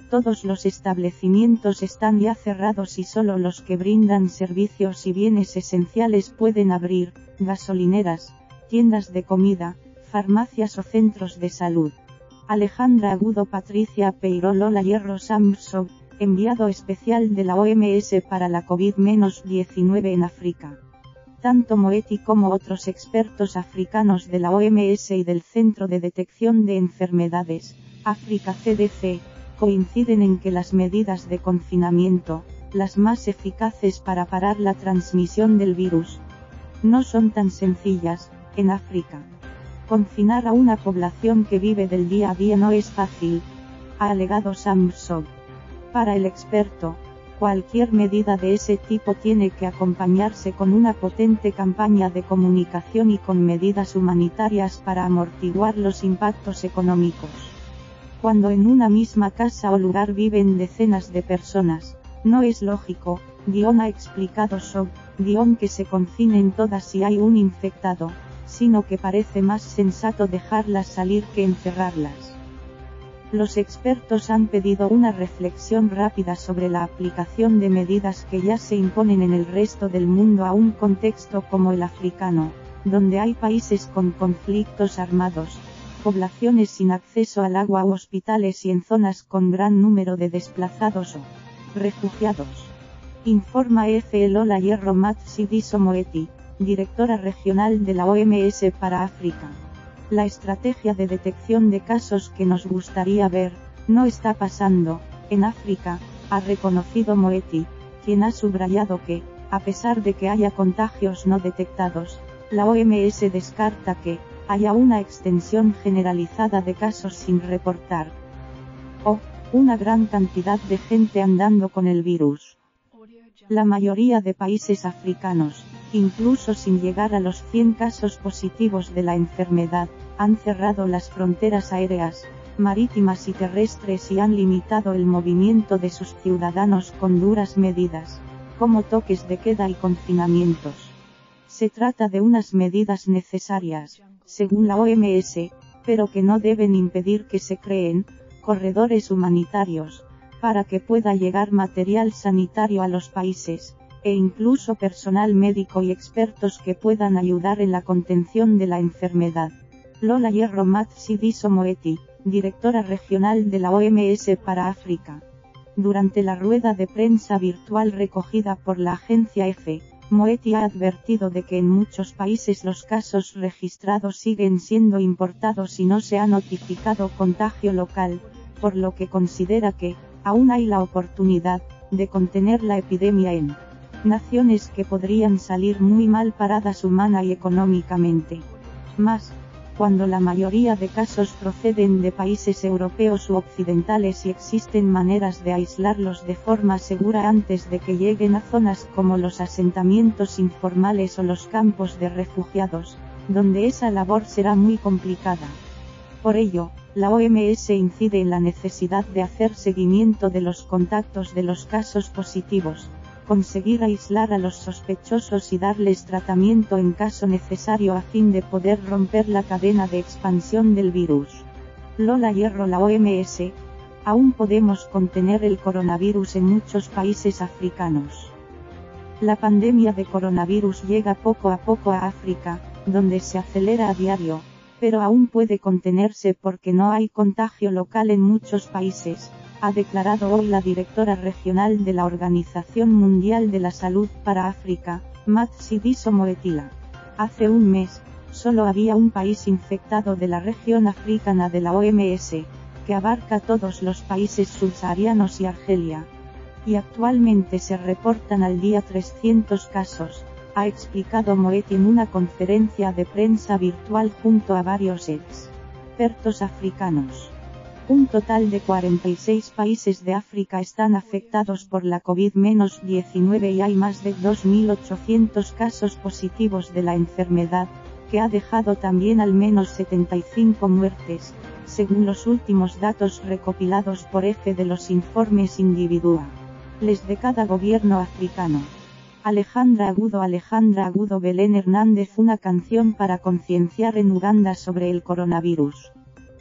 Todos los establecimientos están ya cerrados y solo los que brindan servicios y bienes esenciales pueden abrir, gasolineras, tiendas de comida, farmacias o centros de salud. Alejandra Agudo. Patricia Peiró. Lola Hierro. Samsung, enviado especial de la OMS para la COVID-19 en África. Tanto Moeti como otros expertos africanos de la OMS y del Centro de Detección de Enfermedades, África CDC, coinciden en que las medidas de confinamiento, las más eficaces para parar la transmisión del virus, no son tan sencillas. En África, confinar a una población que vive del día a día no es fácil, ha alegado Samsung. Para el experto, Cualquier medida de ese tipo tiene que acompañarse con una potente campaña de comunicación y con medidas humanitarias para amortiguar los impactos económicos. Cuando en una misma casa o lugar viven decenas de personas, no es lógico, ha explicado Sob, que se confinen todas si hay un infectado, sino que parece más sensato dejarlas salir que encerrarlas. Los expertos han pedido una reflexión rápida sobre la aplicación de medidas que ya se imponen en el resto del mundo a un contexto como el africano, donde hay países con conflictos armados, poblaciones sin acceso al agua u hospitales y en zonas con gran número de desplazados o refugiados. Informa F. Lola Hierro Matshidiso Moeti, directora regional de la OMS para África. La estrategia de detección de casos que nos gustaría ver, no está pasando, en África, ha reconocido Moeti, quien ha subrayado que, a pesar de que haya contagios no detectados, la OMS descarta que haya una extensión generalizada de casos sin reportar. O una gran cantidad de gente andando con el virus. La mayoría de países africanos, incluso sin llegar a los 100 casos positivos de la enfermedad, han cerrado las fronteras aéreas, marítimas y terrestres y han limitado el movimiento de sus ciudadanos con duras medidas, como toques de queda y confinamientos. Se trata de unas medidas necesarias, según la OMS, pero que no deben impedir que se creen corredores humanitarios, para que pueda llegar material sanitario a los países, e incluso personal médico y expertos que puedan ayudar en la contención de la enfermedad. Lola Hierro Matshidiso Moeti, directora regional de la OMS para África. Durante la rueda de prensa virtual recogida por la agencia EFE, Moeti ha advertido de que en muchos países los casos registrados siguen siendo importados y no se ha notificado contagio local, por lo que considera que aún hay la oportunidad de contener la epidemia en naciones que podrían salir muy mal paradas humana y económicamente. Más, cuando la mayoría de casos proceden de países europeos u occidentales y existen maneras de aislarlos de forma segura antes de que lleguen a zonas como los asentamientos informales o los campos de refugiados, donde esa labor será muy complicada. Por ello, la OMS incide en la necesidad de hacer seguimiento de los contactos de los casos positivos, conseguir aislar a los sospechosos y darles tratamiento en caso necesario a fin de poder romper la cadena de expansión del virus. Lola Hierro. La OMS, aún podemos contener el coronavirus en muchos países africanos. La pandemia de coronavirus llega poco a poco a África, donde se acelera a diario, pero aún puede contenerse porque no hay contagio local en muchos países, ha declarado hoy la directora regional de la Organización Mundial de la Salud para África, Matshidiso Moeti. Hace un mes, solo había un país infectado de la región africana de la OMS, que abarca todos los países subsaharianos y Argelia. Y actualmente se reportan al día 300 casos, ha explicado Moeti en una conferencia de prensa virtual junto a varios expertos africanos. Un total de 46 países de África están afectados por la COVID-19 y hay más de 2.800 casos positivos de la enfermedad, que ha dejado también al menos 75 muertes, según los últimos datos recopilados por EFE de los informes individuales de cada gobierno africano. Alejandra Agudo Belén Hernández. Una canción para concienciar en Uganda sobre el coronavirus.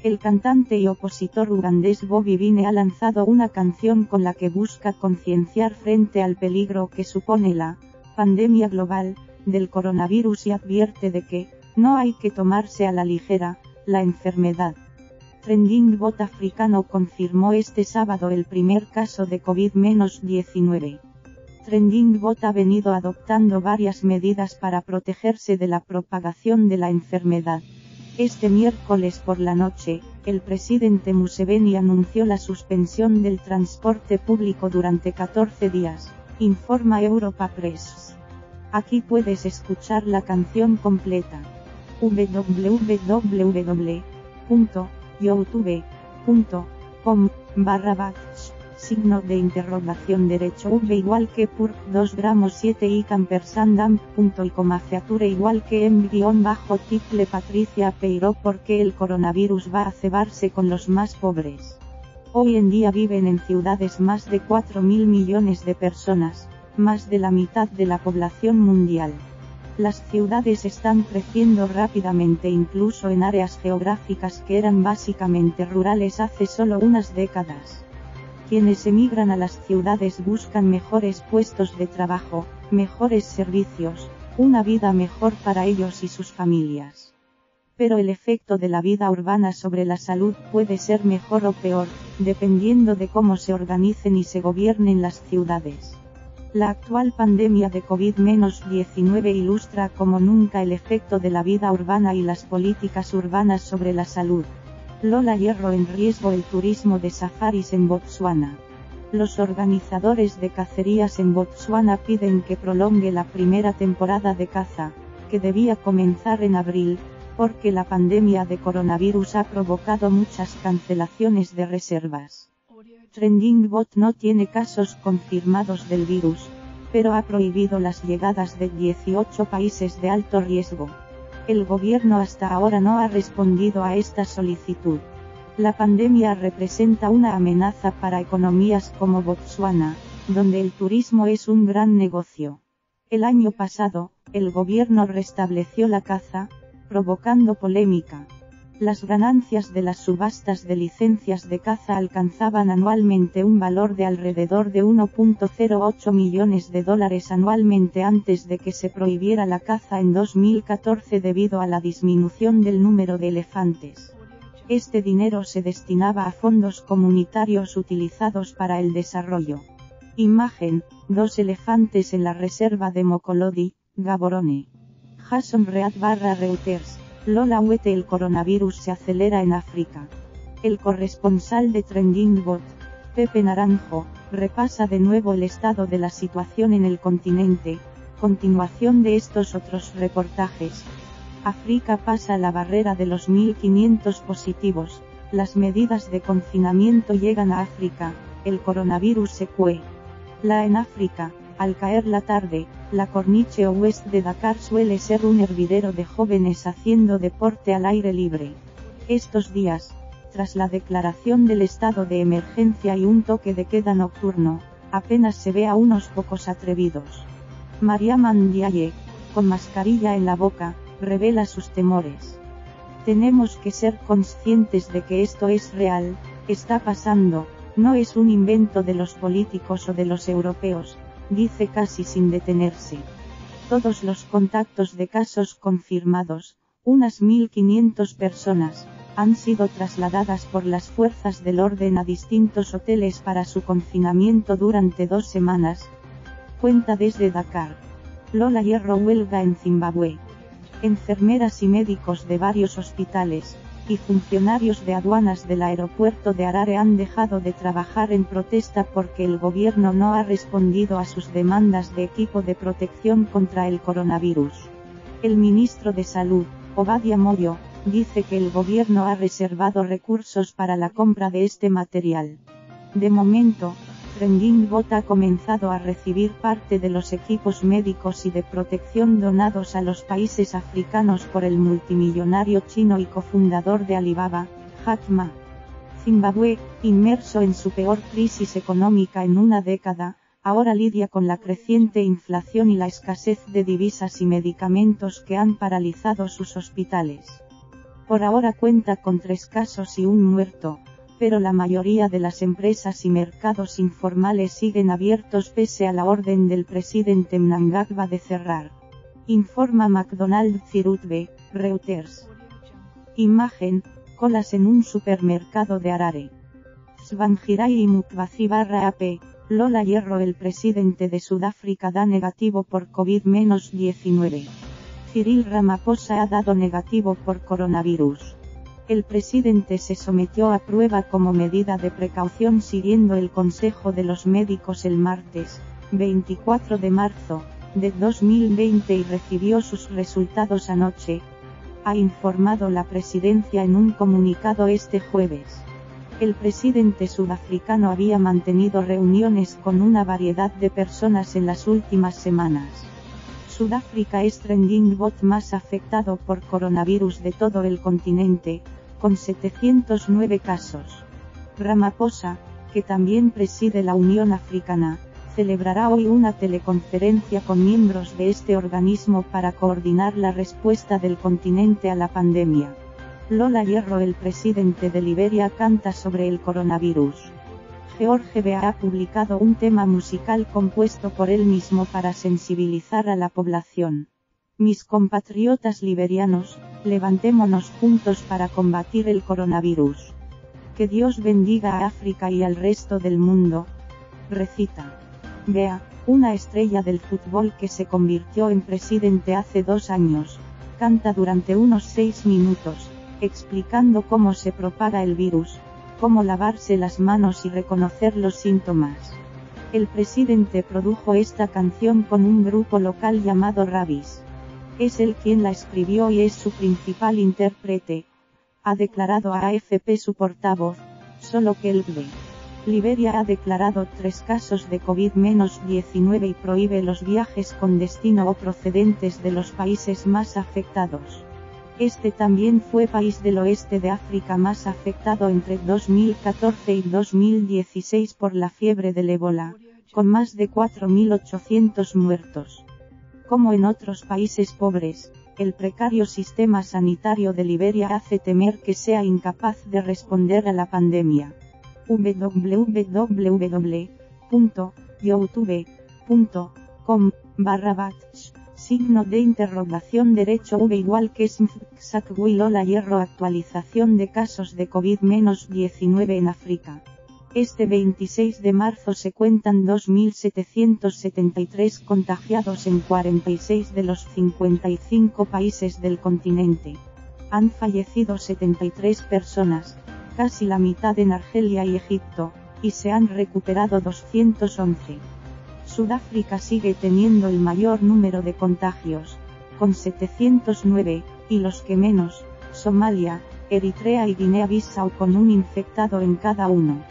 El cantante y opositor ugandés Bobby Wine ha lanzado una canción con la que busca concienciar frente al peligro que supone la pandemia global del coronavirus y advierte de que no hay que tomarse a la ligera la enfermedad. Trending Bot africano confirmó este sábado el primer caso de COVID-19. Trending Bot ha venido adoptando varias medidas para protegerse de la propagación de la enfermedad. Este miércoles por la noche, el presidente Museveni anunció la suspensión del transporte público durante 14 días, informa Europa Press. Aquí puedes escuchar la canción completa. www.youtube.com/. signo de interrogación derecho v igual que purk 2 gramos 7 y campersandam, punto y coma feature igual que m-title Patricia Peiró porque el coronavirus va a cebarse con los más pobres. Hoy en día viven en ciudades más de 4.000 millones de personas, más de la mitad de la población mundial. Las ciudades están creciendo rápidamente incluso en áreas geográficas que eran básicamente rurales hace solo unas décadas. Quienes emigran a las ciudades buscan mejores puestos de trabajo, mejores servicios, una vida mejor para ellos y sus familias. Pero el efecto de la vida urbana sobre la salud puede ser mejor o peor, dependiendo de cómo se organicen y se gobiernen las ciudades. La actual pandemia de COVID-19 ilustra como nunca el efecto de la vida urbana y las políticas urbanas sobre la salud. Lola Hierro en riesgo el turismo de safaris en Botsuana. Los organizadores de cacerías en Botsuana piden que prolongue la primera temporada de caza, que debía comenzar en abril, porque la pandemia de coronavirus ha provocado muchas cancelaciones de reservas. TrendingBot no tiene casos confirmados del virus, pero ha prohibido las llegadas de 18 países de alto riesgo. El gobierno hasta ahora no ha respondido a esta solicitud. La pandemia representa una amenaza para economías como Botsuana, donde el turismo es un gran negocio. El año pasado, el gobierno restableció la caza, provocando polémica. Las ganancias de las subastas de licencias de caza alcanzaban anualmente un valor de alrededor de 1.08 millones de dólares anualmente antes de que se prohibiera la caza en 2014 debido a la disminución del número de elefantes. Este dinero se destinaba a fondos comunitarios utilizados para el desarrollo. Imagen: 2 elefantes en la reserva de Mokolodi, Gaborone. Jason Read /Reuters, Lola Huete. El coronavirus se acelera en África. El corresponsal de TrendingBot, Pepe Naranjo, repasa de nuevo el estado de la situación en el continente. Continuación de estos otros reportajes. África pasa la barrera de los 1.500 positivos, las medidas de confinamiento llegan a África, el coronavirus se cue. En África, al caer la tarde, la Corniche West de Dakar suele ser un hervidero de jóvenes haciendo deporte al aire libre. Estos días, tras la declaración del estado de emergencia y un toque de queda nocturno, apenas se ve a unos pocos atrevidos. Mariam Ndiaye, con mascarilla en la boca, revela sus temores. Tenemos que ser conscientes de que esto es real, está pasando, no es un invento de los políticos o de los europeos, dice casi sin detenerse. Todos los contactos de casos confirmados, unas 1.500 personas, han sido trasladadas por las fuerzas del orden a distintos hoteles para su confinamiento durante 2 semanas. Cuenta desde Dakar. Lola Hierro huelga en Zimbabue. Enfermeras y médicos de varios hospitales, y funcionarios de aduanas del aeropuerto de Harare han dejado de trabajar en protesta porque el gobierno no ha respondido a sus demandas de equipo de protección contra el coronavirus. El ministro de Salud, Obadia Moyo, dice que el gobierno ha reservado recursos para la compra de este material. De momento, TrendingBot ha comenzado a recibir parte de los equipos médicos y de protección donados a los países africanos por el multimillonario chino y cofundador de Alibaba, Jack Ma. Zimbabue, inmerso en su peor crisis económica en una década, ahora lidia con la creciente inflación y la escasez de divisas y medicamentos que han paralizado sus hospitales. Por ahora cuenta con 3 casos y 1 muerto, pero la mayoría de las empresas y mercados informales siguen abiertos pese a la orden del presidente Mnangagwa de cerrar. Informa McDonald Cirutbe, Reuters. Imagen: colas en un supermercado de Harare. Tsvangirai y Mukbazi /AP, Lola Hierro. El presidente de Sudáfrica da negativo por COVID-19. Cyril Ramaphosa ha dado negativo por coronavirus. El presidente se sometió a prueba como medida de precaución siguiendo el consejo de los médicos el martes, 24 de marzo, de 2020 y recibió sus resultados anoche, ha informado la presidencia en un comunicado este jueves. El presidente sudafricano había mantenido reuniones con una variedad de personas en las últimas semanas. Sudáfrica es trending bot más afectado por coronavirus de todo el continente, con 709 casos. Ramaphosa, que también preside la Unión Africana, celebrará hoy una teleconferencia con miembros de este organismo para coordinar la respuesta del continente a la pandemia. Lola Hierro, el presidente de Liberia, canta sobre el coronavirus. George Weah ha publicado un tema musical compuesto por él mismo para sensibilizar a la población. Mis compatriotas liberianos, levantémonos juntos para combatir el coronavirus. Que Dios bendiga a África y al resto del mundo. Recita. Weah, una estrella del fútbol que se convirtió en presidente hace 2 años, canta durante unos 6 minutos, explicando cómo se propaga el virus, cómo lavarse las manos y reconocer los síntomas. El presidente produjo esta canción con un grupo local llamado Ravis. Es él quien la escribió y es su principal intérprete, ha declarado a AFP su portavoz, solo que el de Liberia ha declarado 3 casos de COVID-19 y prohíbe los viajes con destino o procedentes de los países más afectados. Este también fue país del oeste de África más afectado entre 2014 y 2016 por la fiebre del ébola, con más de 4.800 muertos. Como en otros países pobres, el precario sistema sanitario de Liberia hace temer que sea incapaz de responder a la pandemia. www.youtube.com/batch derecho V igual que Lola Hierro. Actualización de casos de COVID-19 en África. Este 26 de marzo se cuentan 2.773 contagiados en 46 de los 55 países del continente. Han fallecido 73 personas, casi la mitad en Argelia y Egipto, y se han recuperado 211. Sudáfrica sigue teniendo el mayor número de contagios, con 709, y los que menos, Somalia, Eritrea y Guinea-Bissau con un infectado en cada uno.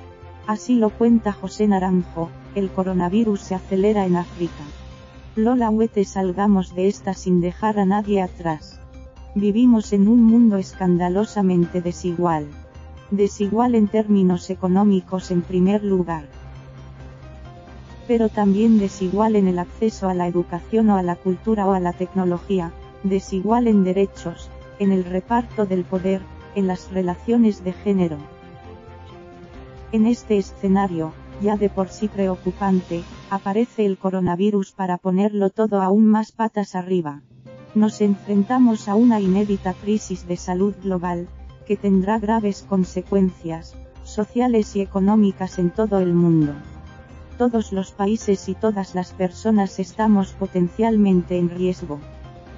Así lo cuenta José Naranjo, el coronavirus se acelera en África. Lola Huete, salgamos de esta sin dejar a nadie atrás. Vivimos en un mundo escandalosamente desigual. Desigual en términos económicos en primer lugar. Pero también desigual en el acceso a la educación o a la cultura o a la tecnología, desigual en derechos, en el reparto del poder, en las relaciones de género. En este escenario, ya de por sí preocupante, aparece el coronavirus para ponerlo todo aún más patas arriba. Nos enfrentamos a una inédita crisis de salud global, que tendrá graves consecuencias, sociales y económicas en todo el mundo. Todos los países y todas las personas estamos potencialmente en riesgo.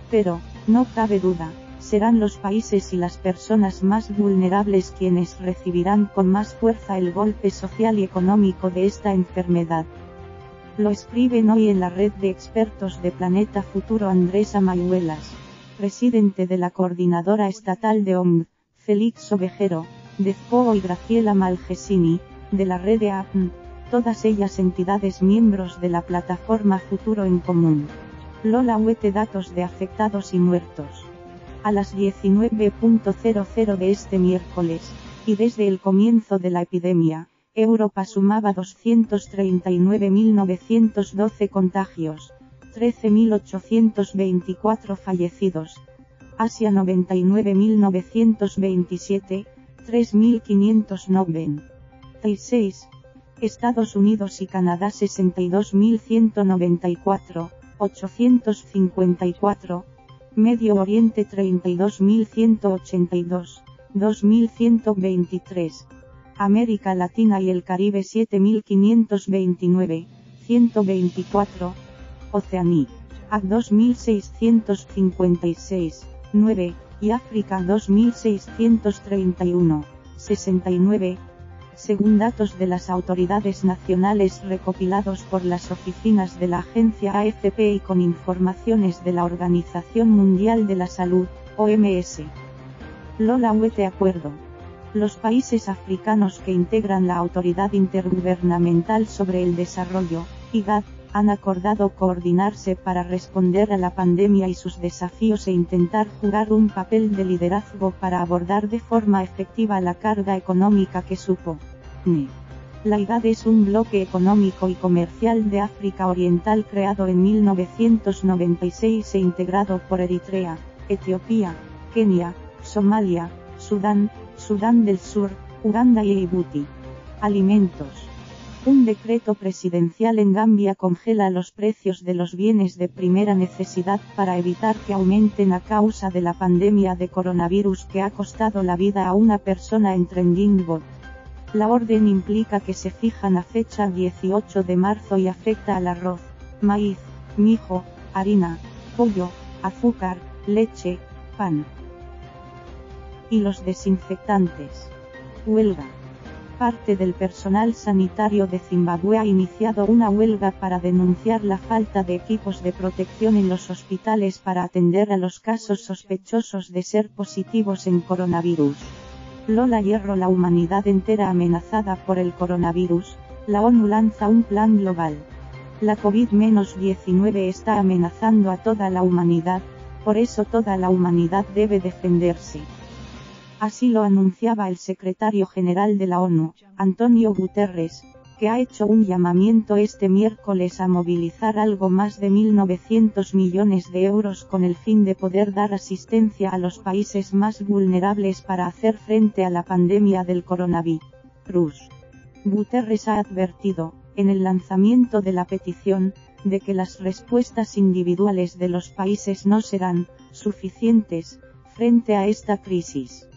Pero, no cabe duda, serán los países y las personas más vulnerables quienes recibirán con más fuerza el golpe social y económico de esta enfermedad. Lo escriben hoy en la red de expertos de Planeta Futuro Andrés Amayuelas, presidente de la Coordinadora Estatal de OMS, Félix Ovejero, de FCOO y Graciela Malgesini, de la red de APN, todas ellas entidades miembros de la plataforma Futuro en Común. Lola Huete, datos de afectados y muertos. A las 19:00 de este miércoles, y desde el comienzo de la epidemia, Europa sumaba 239.912 contagios, 13.824 fallecidos, Asia 99.927, 3.596, Estados Unidos y Canadá 62.194, 854, Medio Oriente 32.182, 2.123, América Latina y el Caribe 7.529, 124, Oceanía, AC 2.656, 9, y África 2.631, 69, según datos de las autoridades nacionales recopilados por las oficinas de la agencia AFP y con informaciones de la Organización Mundial de la Salud, OMS. Lola Huete, acuerdo. Los países africanos que integran la Autoridad Intergubernamental sobre el Desarrollo, IGAD, han acordado coordinarse para responder a la pandemia y sus desafíos e intentar jugar un papel de liderazgo para abordar de forma efectiva la carga económica que supone. La IGAD es un bloque económico y comercial de África Oriental creado en 1996 e integrado por Eritrea, Etiopía, Kenia, Somalia, Sudán, Sudán del Sur, Uganda y Djibouti. Alimentos. Un decreto presidencial en Gambia congela los precios de los bienes de primera necesidad para evitar que aumenten a causa de la pandemia de coronavirus que ha costado la vida a una persona en Trending-bot. La orden implica que se fijan a fecha 18 de marzo y afecta al arroz, maíz, mijo, harina, pollo, azúcar, leche, pan. Y los desinfectantes. Huelga. Parte del personal sanitario de Zimbabue ha iniciado una huelga para denunciar la falta de equipos de protección en los hospitales para atender a los casos sospechosos de ser positivos en coronavirus. Lola Hierro. La humanidad entera amenazada por el coronavirus, la ONU lanza un plan global. La COVID-19 está amenazando a toda la humanidad, por eso toda la humanidad debe defenderse. Así lo anunciaba el secretario general de la ONU, Antonio Guterres, que ha hecho un llamamiento este miércoles a movilizar algo más de 1.900 millones de euros con el fin de poder dar asistencia a los países más vulnerables para hacer frente a la pandemia del coronavirus. Guterres ha advertido, en el lanzamiento de la petición, de que las respuestas individuales de los países no serán suficientes frente a esta crisis.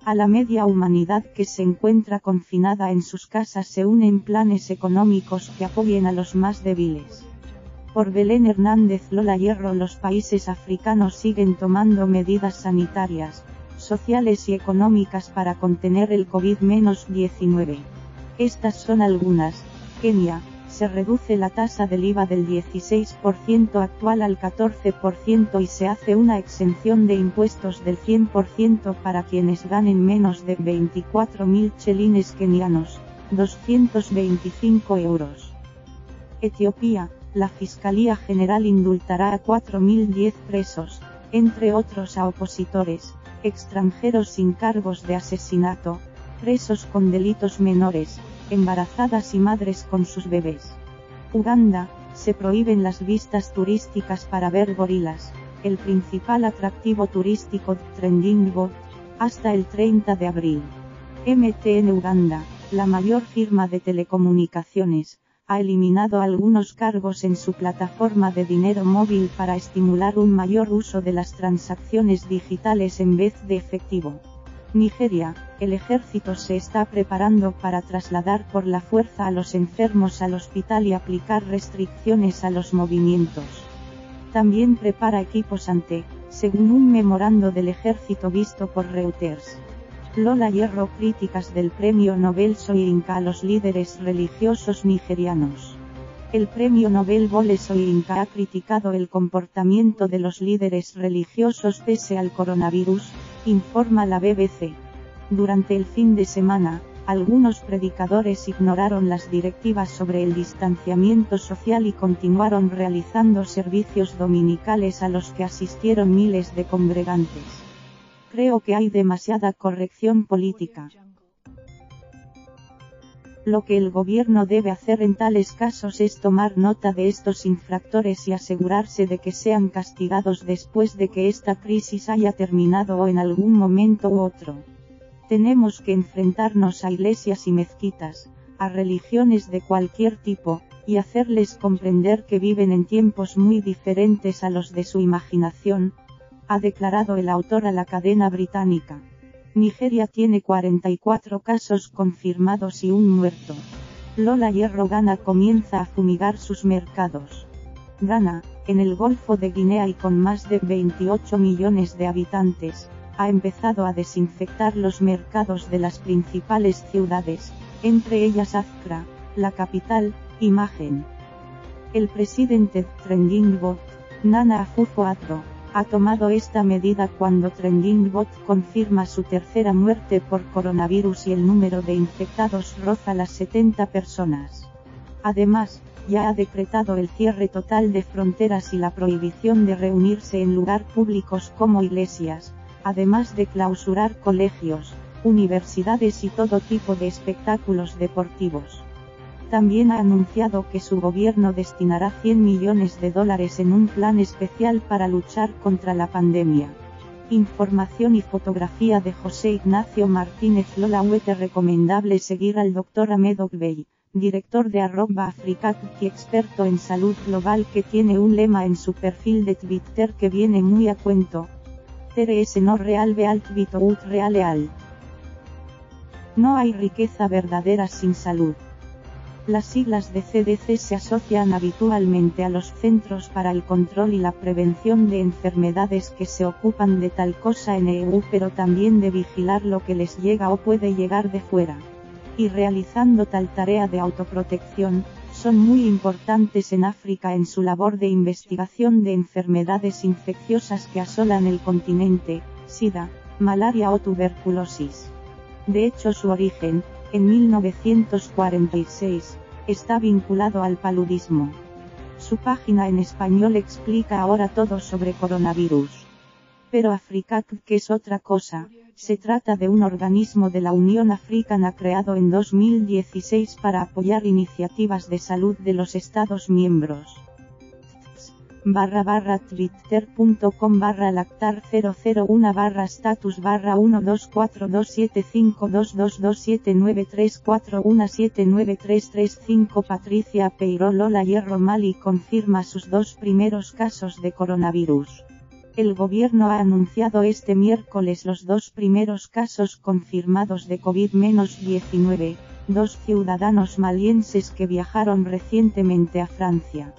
A la media humanidad que se encuentra confinada en sus casas se unen planes económicos que apoyen a los más débiles. Por Belén Hernández. Lola Hierro. Los países africanos siguen tomando medidas sanitarias, sociales y económicas para contener el COVID-19. Estas son algunas. Kenia. Se reduce la tasa del IVA del 16% actual al 14% y se hace una exención de impuestos del 100% para quienes ganen menos de 24.000 chelines kenianos, 225 euros. Etiopía. La Fiscalía General indultará a 4.010 presos, entre otros a opositores, extranjeros sin cargos de asesinato, presos con delitos menores, embarazadas y madres con sus bebés. Uganda. Se prohíben las vistas turísticas para ver gorilas, el principal atractivo turístico de Trending-bot, hasta el 30 de abril. MTN Uganda, la mayor firma de telecomunicaciones, ha eliminado algunos cargos en su plataforma de dinero móvil para estimular un mayor uso de las transacciones digitales en vez de efectivo. Nigeria. El ejército se está preparando para trasladar por la fuerza a los enfermos al hospital y aplicar restricciones a los movimientos. También prepara equipos según un memorando del ejército visto por Reuters. Lola Hierro. Críticas del Premio Nobel Soyinka a los líderes religiosos nigerianos. El Premio Nobel Wole Soyinka ha criticado el comportamiento de los líderes religiosos pese al coronavirus, informa la BBC. Durante el fin de semana, algunos predicadores ignoraron las directivas sobre el distanciamiento social y continuaron realizando servicios dominicales a los que asistieron miles de congregantes. Creo que hay demasiada corrección política. Lo que el gobierno debe hacer en tales casos es tomar nota de estos infractores y asegurarse de que sean castigados después de que esta crisis haya terminado o en algún momento u otro. Tenemos que enfrentarnos a iglesias y mezquitas, a religiones de cualquier tipo, y hacerles comprender que viven en tiempos muy diferentes a los de su imaginación, ha declarado el autor a la cadena británica. Nigeria tiene 44 casos confirmados y un muerto. Lola Hierro. Ghana comienza a fumigar sus mercados. Ghana, en el Golfo de Guinea y con más de 28 millones de habitantes, ha empezado a desinfectar los mercados de las principales ciudades, entre ellas Accra, la capital, Imagen. El presidente de Trending-bot, Nana Akufo-Addo, ha tomado esta medida cuando Trending Bot confirma su tercera muerte por coronavirus y el número de infectados roza las 70 personas. Además, ya ha decretado el cierre total de fronteras y la prohibición de reunirse en lugares públicos como iglesias, además de clausurar colegios, universidades y todo tipo de espectáculos deportivos. También ha anunciado que su gobierno destinará $100 millones en un plan especial para luchar contra la pandemia. Información y fotografía de José Ignacio Martínez Lola. Recomendable seguir al Dr. Ahmed Ogbey, director de @africacki, experto en salud global, que tiene un lema en su perfil de Twitter que viene muy a cuento. There is no real wealth without real. No hay riqueza verdadera sin salud. Las siglas de CDC se asocian habitualmente a los Centros para el Control y la Prevención de Enfermedades, que se ocupan de tal cosa en EU, pero también de vigilar lo que les llega o puede llegar de fuera. Y realizando tal tarea de autoprotección, son muy importantes en África en su labor de investigación de enfermedades infecciosas que asolan el continente, SIDA, malaria o tuberculosis. De hecho, su origen, en 1946, está vinculado al paludismo. Su página en español explica ahora todo sobre coronavirus. Pero Africac, que es otra cosa, se trata de un organismo de la Unión Africana creado en 2016 para apoyar iniciativas de salud de los Estados miembros. /twitter.com/lactar001242752227934179335 Patricia Peiró. Lola Hierro. Mali confirma sus 2 primeros casos de coronavirus. El gobierno ha anunciado este miércoles los 2 primeros casos confirmados de COVID-19, 2 ciudadanos malienses que viajaron recientemente a Francia.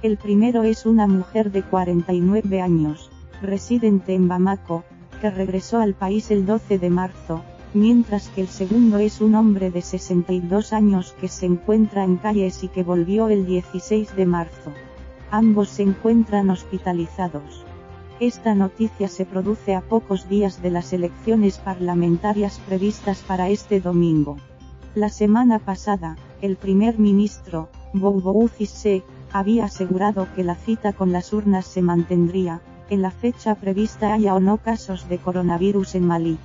El primero es una mujer de 49 años, residente en Bamako, que regresó al país el 12 de marzo, mientras que el segundo es un hombre de 62 años que se encuentra en Calles y que volvió el 16 de marzo. Ambos se encuentran hospitalizados. Esta noticia se produce a pocos días de las elecciones parlamentarias previstas para este domingo. La semana pasada, el primer ministro, Boubou Cissé, había asegurado que la cita con las urnas se mantendría, en la fecha prevista haya o no casos de coronavirus en Malí.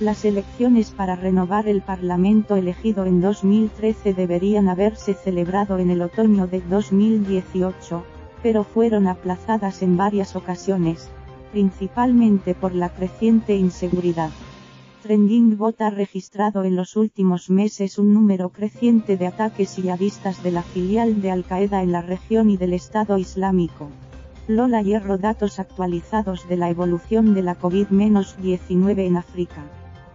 Las elecciones para renovar el Parlamento elegido en 2013 deberían haberse celebrado en el otoño de 2018, pero fueron aplazadas en varias ocasiones, principalmente por la creciente inseguridad. Trending Bot ha registrado en los últimos meses un número creciente de ataques yihadistas de la filial de Al-Qaeda en la región y del Estado Islámico. Lola Hierro. Datos actualizados de la evolución de la COVID-19 en África.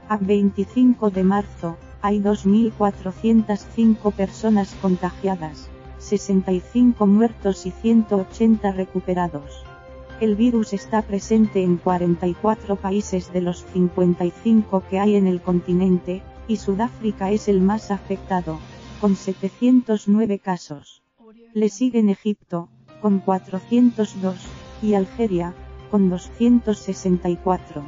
A 25 de marzo, hay 2.405 personas contagiadas, 65 muertos y 180 recuperados. El virus está presente en 44 países de los 55 que hay en el continente, y Sudáfrica es el más afectado, con 709 casos. Le siguen Egipto, con 402, y Algeria, con 264.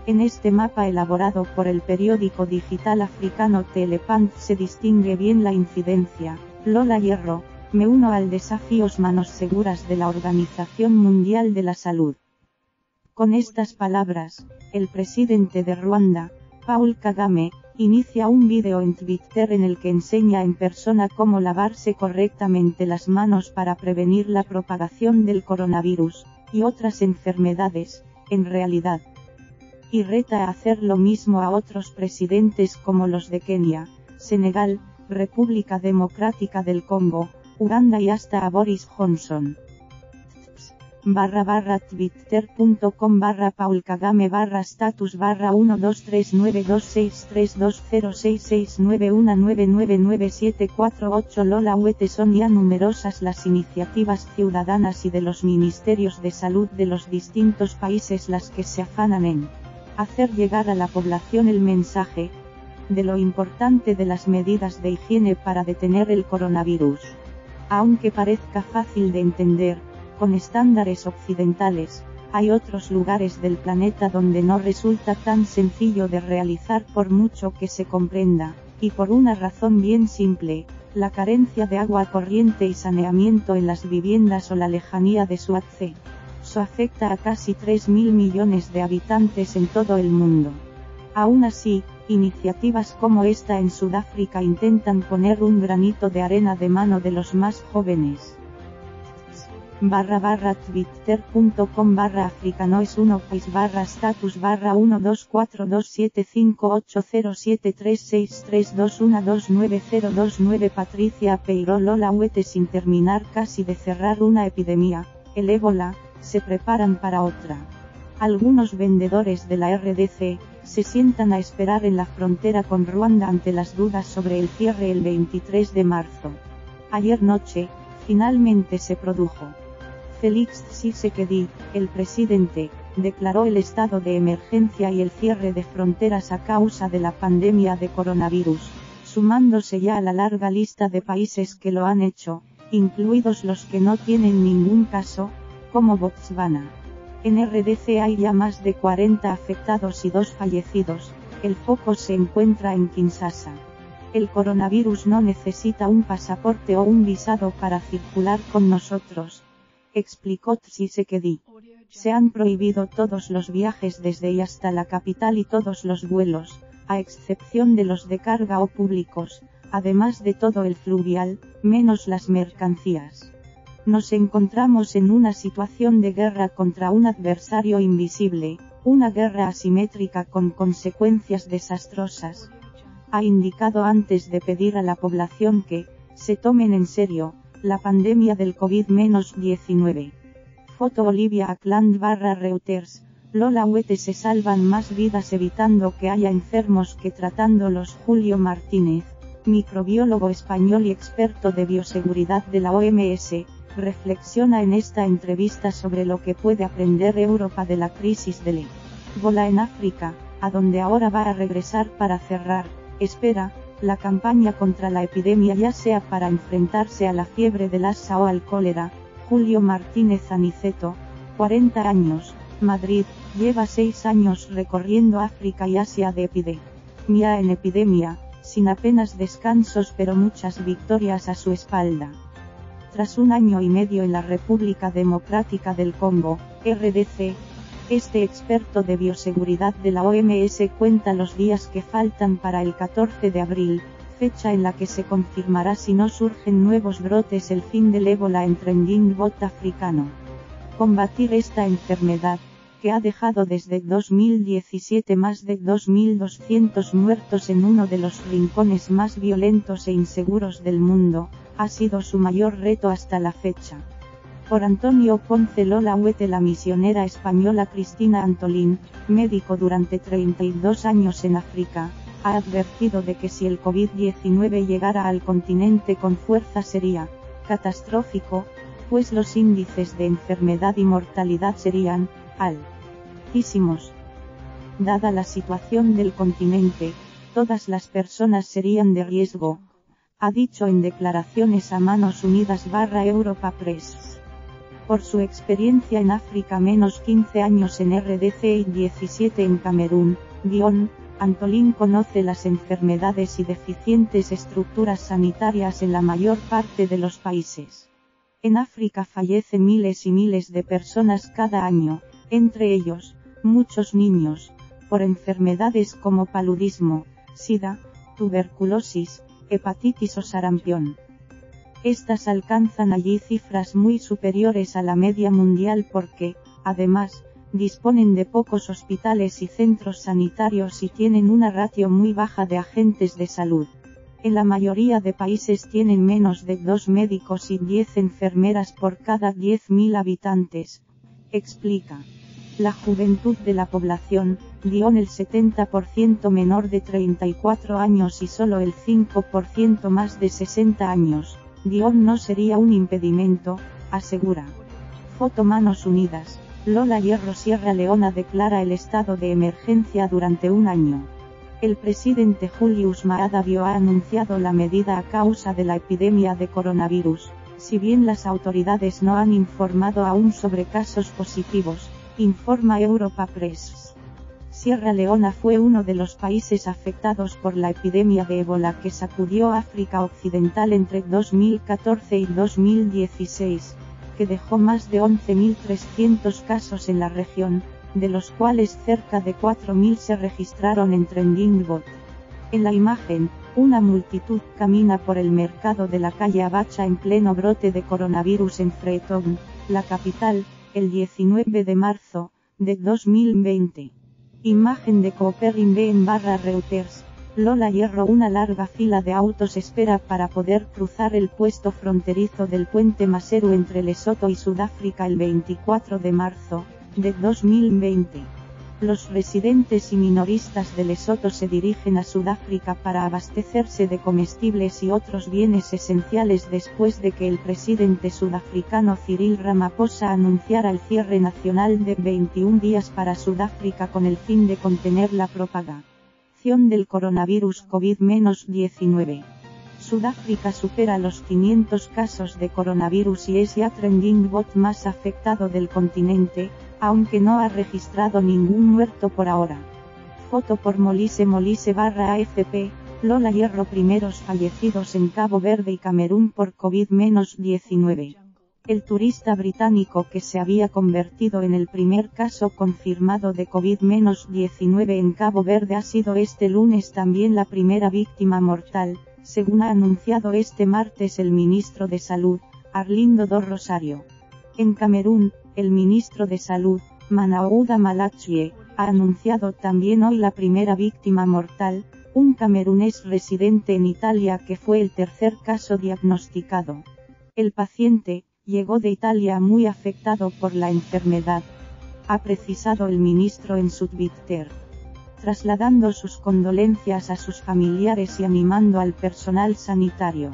En este mapa elaborado por el periódico digital africano Telepant se distingue bien la incidencia. Lola Hierro. Me uno al desafío Manos Seguras de la Organización Mundial de la Salud. Con estas palabras, el presidente de Ruanda, Paul Kagame, inicia un vídeo en Twitter en el que enseña en persona cómo lavarse correctamente las manos para prevenir la propagación del coronavirus, y otras enfermedades, en realidad. Y reta a hacer lo mismo a otros presidentes como los de Kenia, Senegal, República Democrática del Congo, Uganda y hasta a Boris Johnson. /twitter.com/Paul Kagame /status /1239263206691999748 Lola Son ya numerosas las iniciativas ciudadanas y de los ministerios de salud de los distintos países las que se afanan en hacer llegar a la población el mensaje de lo importante de las medidas de higiene para detener el coronavirus. Aunque parezca fácil de entender, con estándares occidentales, Hay otros lugares del planeta donde no resulta tan sencillo de realizar por mucho que se comprenda, y por una razón bien simple, la carencia de agua corriente y saneamiento en las viviendas o la lejanía de su acceso. Afecta a casi 3.000 millones de habitantes en todo el mundo. Aún así, iniciativas como esta en Sudáfrica intentan poner un granito de arena de mano de los más jóvenes. //bit.com/africanoes1país/status/127580736321290290229 Patricia Peiró Lola Huete. Sin terminar casi de cerrar una epidemia, el ébola, se preparan para otra. Algunos vendedores de la RDC, se sientan a esperar en la frontera con Ruanda ante las dudas sobre el cierre el 23 de marzo. Ayer noche, finalmente se produjo. Félix Tshisekedi, el presidente, declaró el estado de emergencia y el cierre de fronteras a causa de la pandemia de coronavirus, sumándose ya a la larga lista de países que lo han hecho, incluidos los que no tienen ningún caso, como Botswana. En RDC hay ya más de 40 afectados y 2 fallecidos, el foco se encuentra en Kinshasa. El coronavirus no necesita un pasaporte o un visado para circular con nosotros, explicó Tshisekedi. Se han prohibido todos los viajes desde y hasta la capital y todos los vuelos, a excepción de los de carga o públicos, además de todo el fluvial, menos las mercancías. Nos encontramos en una situación de guerra contra un adversario invisible, una guerra asimétrica con consecuencias desastrosas. Ha indicado antes de pedir a la población que, se tomen en serio, la pandemia del COVID-19. Foto Olivia Ackland /Reuters, Lola Huete. Se salvan más vidas evitando que haya enfermos que tratándolos. Julio Martínez, microbiólogo español y experto de bioseguridad de la OMS, reflexiona en esta entrevista sobre lo que puede aprender Europa de la crisis del ébola en África, a donde ahora va a regresar para cerrar, espera, la campaña contra la epidemia, ya sea para enfrentarse a la fiebre del Lassa o al cólera. Julio Martínez Aniceto, 40 años, Madrid, lleva 6 años recorriendo África y Asia de epidemia en epidemia, sin apenas descansos pero muchas victorias a su espalda. Tras un año y medio en la República Democrática del Congo, RDC, este experto de bioseguridad de la OMS cuenta los días que faltan para el 14 de abril, fecha en la que se confirmará si no surgen nuevos brotes el fin del ébola en Trending Bot africano. Combatir esta enfermedad, que ha dejado desde 2017 más de 2.200 muertos en uno de los rincones más violentos e inseguros del mundo, ha sido su mayor reto hasta la fecha. Por Antonio Ponce Lola Huete. La misionera española Cristina Antolín, médico durante 32 años en África, ha advertido de que si el COVID-19 llegara al continente con fuerza sería catastrófico, pues los índices de enfermedad y mortalidad serían altísimos. Dada la situación del continente, todas las personas serían de riesgo, ha dicho en declaraciones a Manos Unidas /Europa Press. Por su experiencia en África, menos 15 años en RDC y 17 en Camerún, Antolín conoce las enfermedades y deficientes estructuras sanitarias en la mayor parte de los países. En África fallecen miles y miles de personas cada año, entre ellos, muchos niños, por enfermedades como paludismo, sida, tuberculosis, hepatitis o sarampión. Estas alcanzan allí cifras muy superiores a la media mundial porque, además, disponen de pocos hospitales y centros sanitarios y tienen una ratio muy baja de agentes de salud. En la mayoría de países tienen menos de 2 médicos y 10 enfermeras por cada 10.000 habitantes, explica. La juventud de la población, el 70% menor de 34 años y solo el 5% más de 60 años, no sería un impedimento, asegura. Foto Manos Unidas, Lola Hierro. Sierra Leona declara el estado de emergencia durante un año. El presidente Julius Maada Bio ha anunciado la medida a causa de la epidemia de coronavirus, si bien las autoridades no han informado aún sobre casos positivos, informa Europa Press. Sierra Leona fue uno de los países afectados por la epidemia de ébola que sacudió África Occidental entre 2014 y 2016, que dejó más de 11.300 casos en la región, de los cuales cerca de 4.000 se registraron en Trending Bot. En la imagen, una multitud camina por el mercado de la calle Abacha en pleno brote de coronavirus en Freetown, la capital, el 19 de marzo, de 2020. Imagen de Cooper-Reuters. Lola Hierro. Una larga fila de autos espera para poder cruzar el puesto fronterizo del puente Maseru entre Lesoto y Sudáfrica el 24 de marzo, de 2020. Los residentes y minoristas de Lesoto se dirigen a Sudáfrica para abastecerse de comestibles y otros bienes esenciales después de que el presidente sudafricano Cyril Ramaphosa anunciara el cierre nacional de 21 días para Sudáfrica con el fin de contener la propagación del coronavirus COVID-19. Sudáfrica supera los 500 casos de coronavirus y es ya trending bot más afectado del continente, aunque no ha registrado ningún muerto por ahora. Foto por Molise/AFP, Lola Hierro. Primeros fallecidos en Cabo Verde y Camerún por COVID-19. El turista británico que se había convertido en el primer caso confirmado de COVID-19 en Cabo Verde ha sido este lunes también la primera víctima mortal, según ha anunciado este martes el ministro de Salud, Arlindo do Rosario. En Camerún, el ministro de Salud, Manaouda Malachie, ha anunciado también hoy la primera víctima mortal, un camerunés residente en Italia que fue el tercer caso diagnosticado. El paciente llegó de Italia muy afectado por la enfermedad, ha precisado el ministro en su Twitter, trasladando sus condolencias a sus familiares y animando al personal sanitario.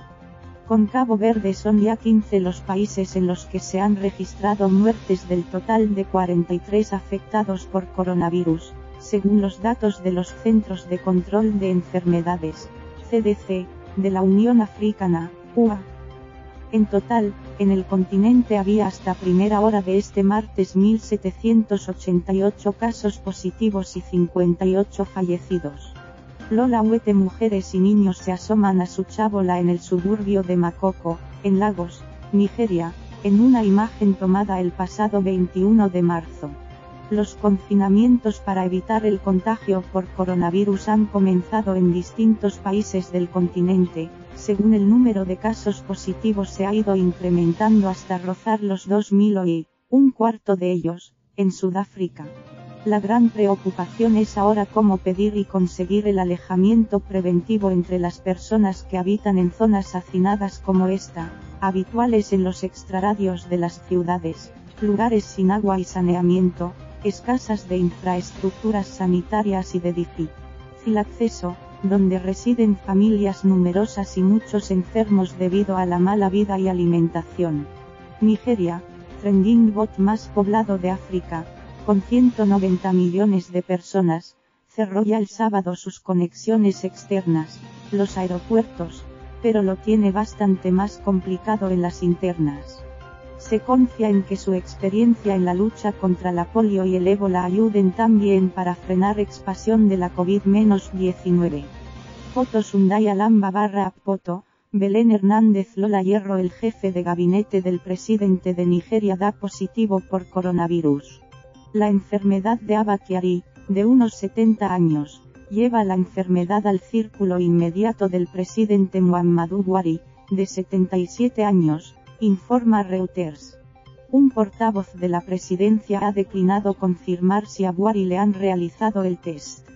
Con Cabo Verde son ya 15 los países en los que se han registrado muertes del total de 43 afectados por coronavirus, según los datos de los Centros de Control de Enfermedades, CDC, de la Unión Africana, UA. En total, en el continente había hasta primera hora de este martes 1.788 casos positivos y 58 fallecidos. Lola Huete. Mujeres y niños se asoman a su chábola en el suburbio de Makoko, en Lagos, Nigeria, en una imagen tomada el pasado 21 de marzo. Los confinamientos para evitar el contagio por coronavirus han comenzado en distintos países del continente, según el número de casos positivos se ha ido incrementando hasta rozar los 2.000 hoy, un cuarto de ellos, en Sudáfrica. La gran preocupación es ahora cómo pedir y conseguir el alejamiento preventivo entre las personas que habitan en zonas hacinadas como esta, habituales en los extrarradios de las ciudades, lugares sin agua y saneamiento, escasas de infraestructuras sanitarias y de difícil acceso, donde residen familias numerosas y muchos enfermos debido a la mala vida y alimentación. Nigeria, trending bot más poblado de África, con 190 millones de personas, cerró ya el sábado sus conexiones externas, los aeropuertos, pero lo tiene bastante más complicado en las internas. Se confía en que su experiencia en la lucha contra la polio y el ébola ayuden también para frenar expansión de la COVID-19. Foto Sundaya Lamba/Appoto, Belén Hernández. Lola Hierro. El jefe de gabinete del presidente de Nigeria da positivo por coronavirus. La enfermedad de Abba Kyari, de unos 70 años, lleva la enfermedad al círculo inmediato del presidente Muhammadu Buhari, de 77 años, informa Reuters. Un portavoz de la presidencia ha declinado confirmar si a Buhari le han realizado el test.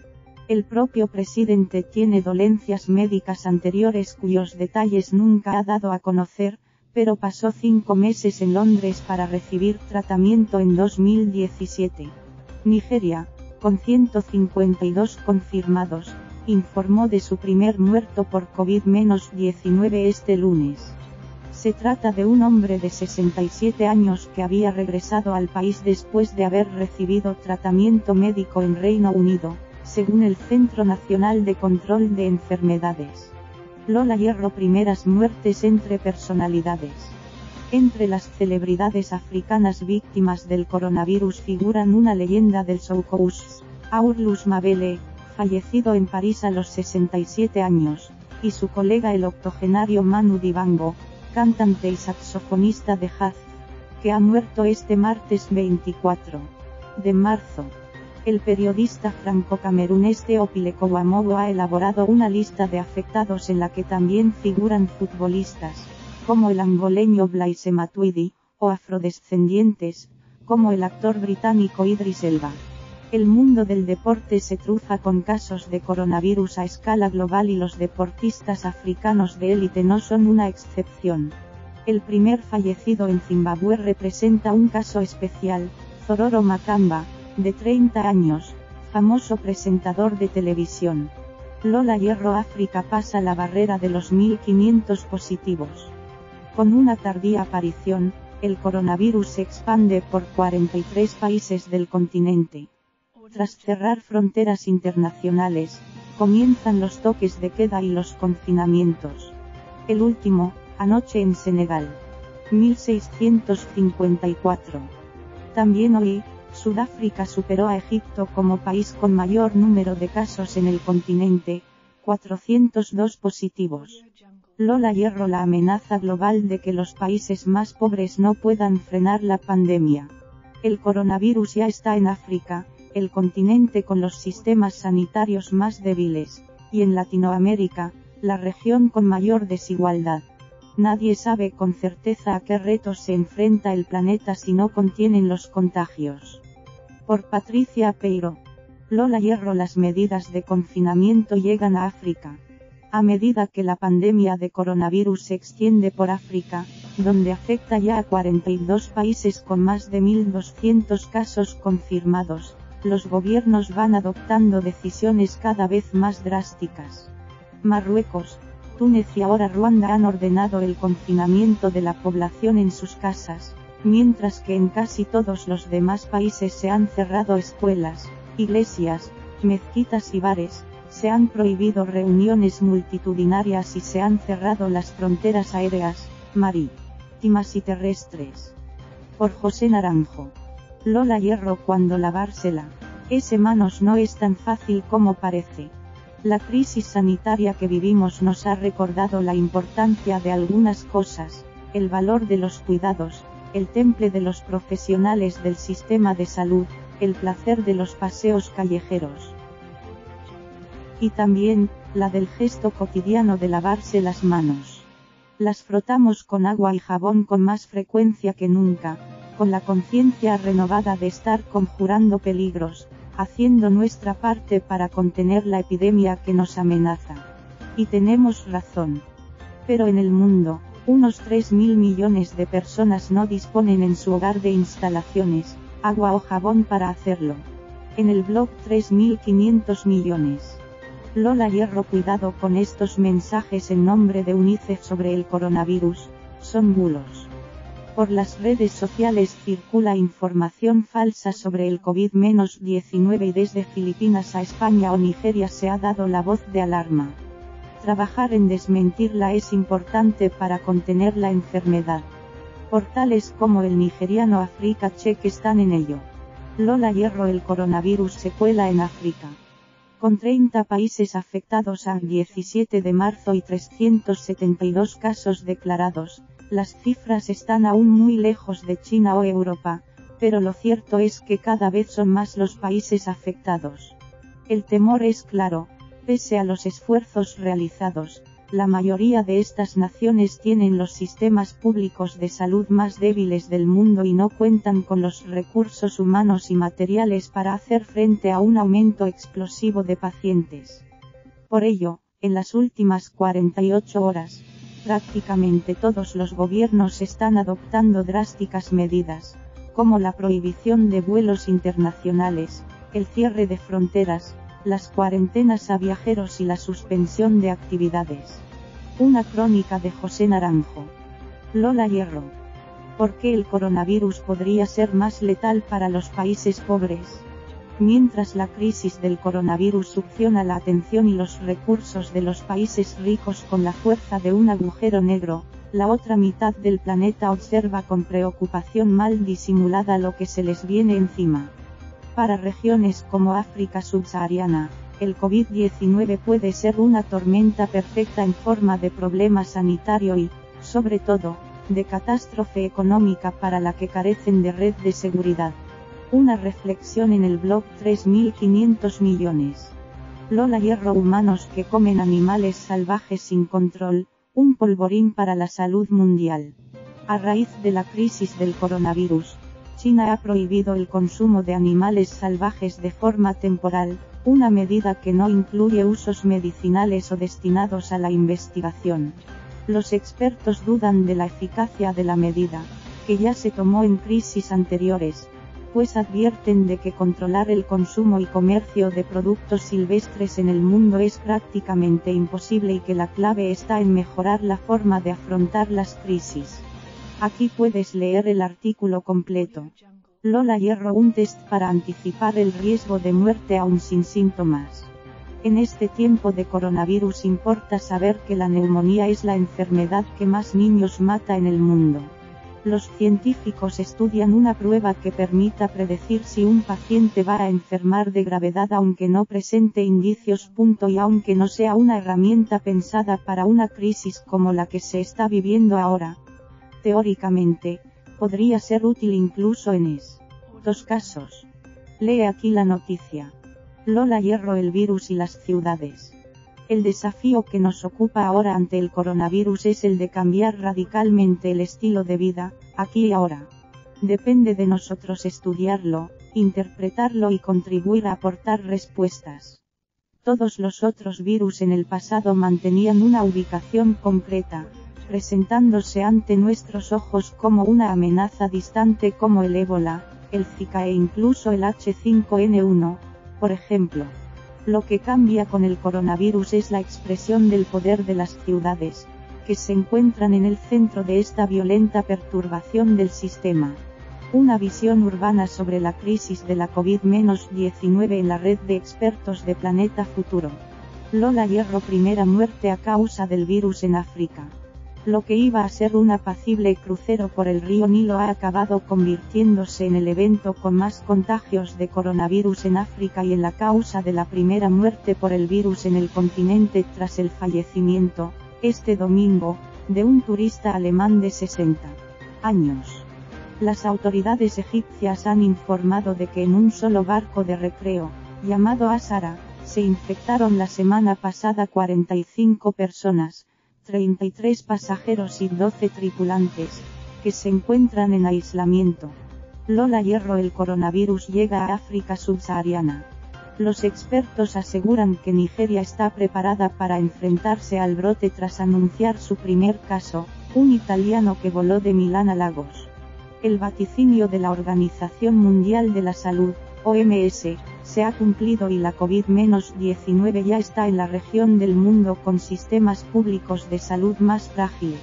El propio presidente tiene dolencias médicas anteriores cuyos detalles nunca ha dado a conocer, pero pasó 5 meses en Londres para recibir tratamiento en 2017. Nigeria, con 152 confirmados, informó de su primer muerto por COVID-19 este lunes. Se trata de un hombre de 67 años que había regresado al país después de haber recibido tratamiento médico en Reino Unido, según el Centro Nacional de Control de Enfermedades. Lola Hierro. Primeras muertes entre personalidades. Entre las celebridades africanas víctimas del coronavirus figuran una leyenda del showcous, Aurlus Mabele, fallecido en París a los 67 años, y su colega el octogenario Manu Dibango, cantante y saxofonista de jazz, que ha muerto este martes 24 de marzo. El periodista franco-camerunés Théophile Kouamouo ha elaborado una lista de afectados en la que también figuran futbolistas, como el angoleño Blaise Matuidi, o afrodescendientes, como el actor británico Idris Elba. El mundo del deporte se trufa con casos de coronavirus a escala global y los deportistas africanos de élite no son una excepción. El primer fallecido en Zimbabue representa un caso especial, Zororo Makamba, de 30 años, famoso presentador de televisión. Lola Hierro África pasa la barrera de los 1500 positivos. Con una tardía aparición, el coronavirus se expande por 43 países del continente. Tras cerrar fronteras internacionales, comienzan los toques de queda y los confinamientos. El último, anoche en Senegal. 1654. También hoy, Sudáfrica superó a Egipto como país con mayor número de casos en el continente, 402 positivos. Lola Hierro la amenaza global de que los países más pobres no puedan frenar la pandemia. El coronavirus ya está en África, el continente con los sistemas sanitarios más débiles, y en Latinoamérica, la región con mayor desigualdad. Nadie sabe con certeza a qué retos se enfrenta el planeta si no contienen los contagios. Por Patricia Peiro. Lola Hierro. Las medidas de confinamiento llegan a África. A medida que la pandemia de coronavirus se extiende por África, donde afecta ya a 42 países con más de 1.200 casos confirmados, los gobiernos van adoptando decisiones cada vez más drásticas. Marruecos, Túnez y ahora Ruanda han ordenado el confinamiento de la población en sus casas, mientras que en casi todos los demás países se han cerrado escuelas, iglesias, mezquitas y bares, se han prohibido reuniones multitudinarias y se han cerrado las fronteras aéreas, marítimas y terrestres. Por José Naranjo. Lola Hierro. Cuando lavársela, manos no es tan fácil como parece. La crisis sanitaria que vivimos nos ha recordado la importancia de algunas cosas, el valor de los cuidados, el temple de los profesionales del sistema de salud, el placer de los paseos callejeros. Y también, la del gesto cotidiano de lavarse las manos. Las frotamos con agua y jabón con más frecuencia que nunca, con la conciencia renovada de estar conjurando peligros, haciendo nuestra parte para contener la epidemia que nos amenaza. Y tenemos razón. Pero en el mundo, unos 3.000 millones de personas no disponen en su hogar de instalaciones, agua o jabón para hacerlo. En el blog 3.500 millones. Lola Hierro. Cuidado con estos mensajes en nombre de UNICEF sobre el coronavirus, son bulos. Por las redes sociales circula información falsa sobre el COVID-19 y desde Filipinas a España o Nigeria se ha dado la voz de alarma. Trabajar en desmentirla es importante para contener la enfermedad. Portales como el nigeriano Africa Check están en ello. Lola Hierro. El coronavirus se cuela en África. Con 30 países afectados a 17 de marzo y 372 casos declarados, las cifras están aún muy lejos de China o Europa, pero lo cierto es que cada vez son más los países afectados. El temor es claro, pese a los esfuerzos realizados, la mayoría de estas naciones tienen los sistemas públicos de salud más débiles del mundo y no cuentan con los recursos humanos y materiales para hacer frente a un aumento explosivo de pacientes. Por ello, en las últimas 48 horas, prácticamente todos los gobiernos están adoptando drásticas medidas, como la prohibición de vuelos internacionales, el cierre de fronteras, las cuarentenas a viajeros y la suspensión de actividades. Una crónica de José Naranjo. Lola Hierro. ¿Por qué el coronavirus podría ser más letal para los países pobres? Mientras la crisis del coronavirus succiona la atención y los recursos de los países ricos con la fuerza de un agujero negro, La otra mitad del planeta observa con preocupación mal disimulada lo que se les viene encima. Para regiones como África subsahariana, el COVID-19 puede ser una tormenta perfecta en forma de problema sanitario y, sobre todo, de catástrofe económica para la que carecen de red de seguridad. Una reflexión en el blog 3.500 millones. Lola Hierro. Humanos que comen animales salvajes sin control, un polvorín para la salud mundial. A raíz de la crisis del coronavirus, China ha prohibido el consumo de animales salvajes de forma temporal, una medida que no incluye usos medicinales o destinados a la investigación. Los expertos dudan de la eficacia de la medida, que ya se tomó en crisis anteriores, pues advierten de que controlar el consumo y comercio de productos silvestres en el mundo es prácticamente imposible y que la clave está en mejorar la forma de afrontar las crisis. Aquí puedes leer el artículo completo. Lola Hierro. Un test para anticipar el riesgo de muerte aún sin síntomas. En este tiempo de coronavirus importa saber que la neumonía es la enfermedad que más niños mata en el mundo. Los científicos estudian una prueba que permita predecir si un paciente va a enfermar de gravedad aunque no presente indicios. Y aunque no sea una herramienta pensada para una crisis como la que se está viviendo ahora, teóricamente, podría ser útil incluso en estos casos. Lee aquí la noticia. Lola Hierro. El virus y las ciudades. El desafío que nos ocupa ahora ante el coronavirus es el de cambiar radicalmente el estilo de vida, aquí y ahora. Depende de nosotros estudiarlo, interpretarlo y contribuir a aportar respuestas. Todos los otros virus en el pasado mantenían una ubicación concreta, presentándose ante nuestros ojos como una amenaza distante como el ébola, el Zika e incluso el H5N1, por ejemplo. Lo que cambia con el coronavirus es la expresión del poder de las ciudades, que se encuentran en el centro de esta violenta perturbación del sistema. Una visión urbana sobre la crisis de la COVID-19 en la red de expertos de Planeta Futuro. Lola Hierro. Primera muerte a causa del virus en África. Lo que iba a ser un apacible crucero por el río Nilo ha acabado convirtiéndose en el evento con más contagios de coronavirus en África y en la causa de la primera muerte por el virus en el continente tras el fallecimiento, este domingo, de un turista alemán de 60 años. Las autoridades egipcias han informado de que en un solo barco de recreo, llamado Asara, se infectaron la semana pasada 45 personas, 33 pasajeros y 12 tripulantes, que se encuentran en aislamiento. Lola Hierro. El coronavirus llega a África subsahariana. Los expertos aseguran que Nigeria está preparada para enfrentarse al brote tras anunciar su primer caso, un italiano que voló de Milán a Lagos. El vaticinio de la Organización Mundial de la Salud, OMS, se ha cumplido y la COVID-19 ya está en la región del mundo con sistemas públicos de salud más frágiles.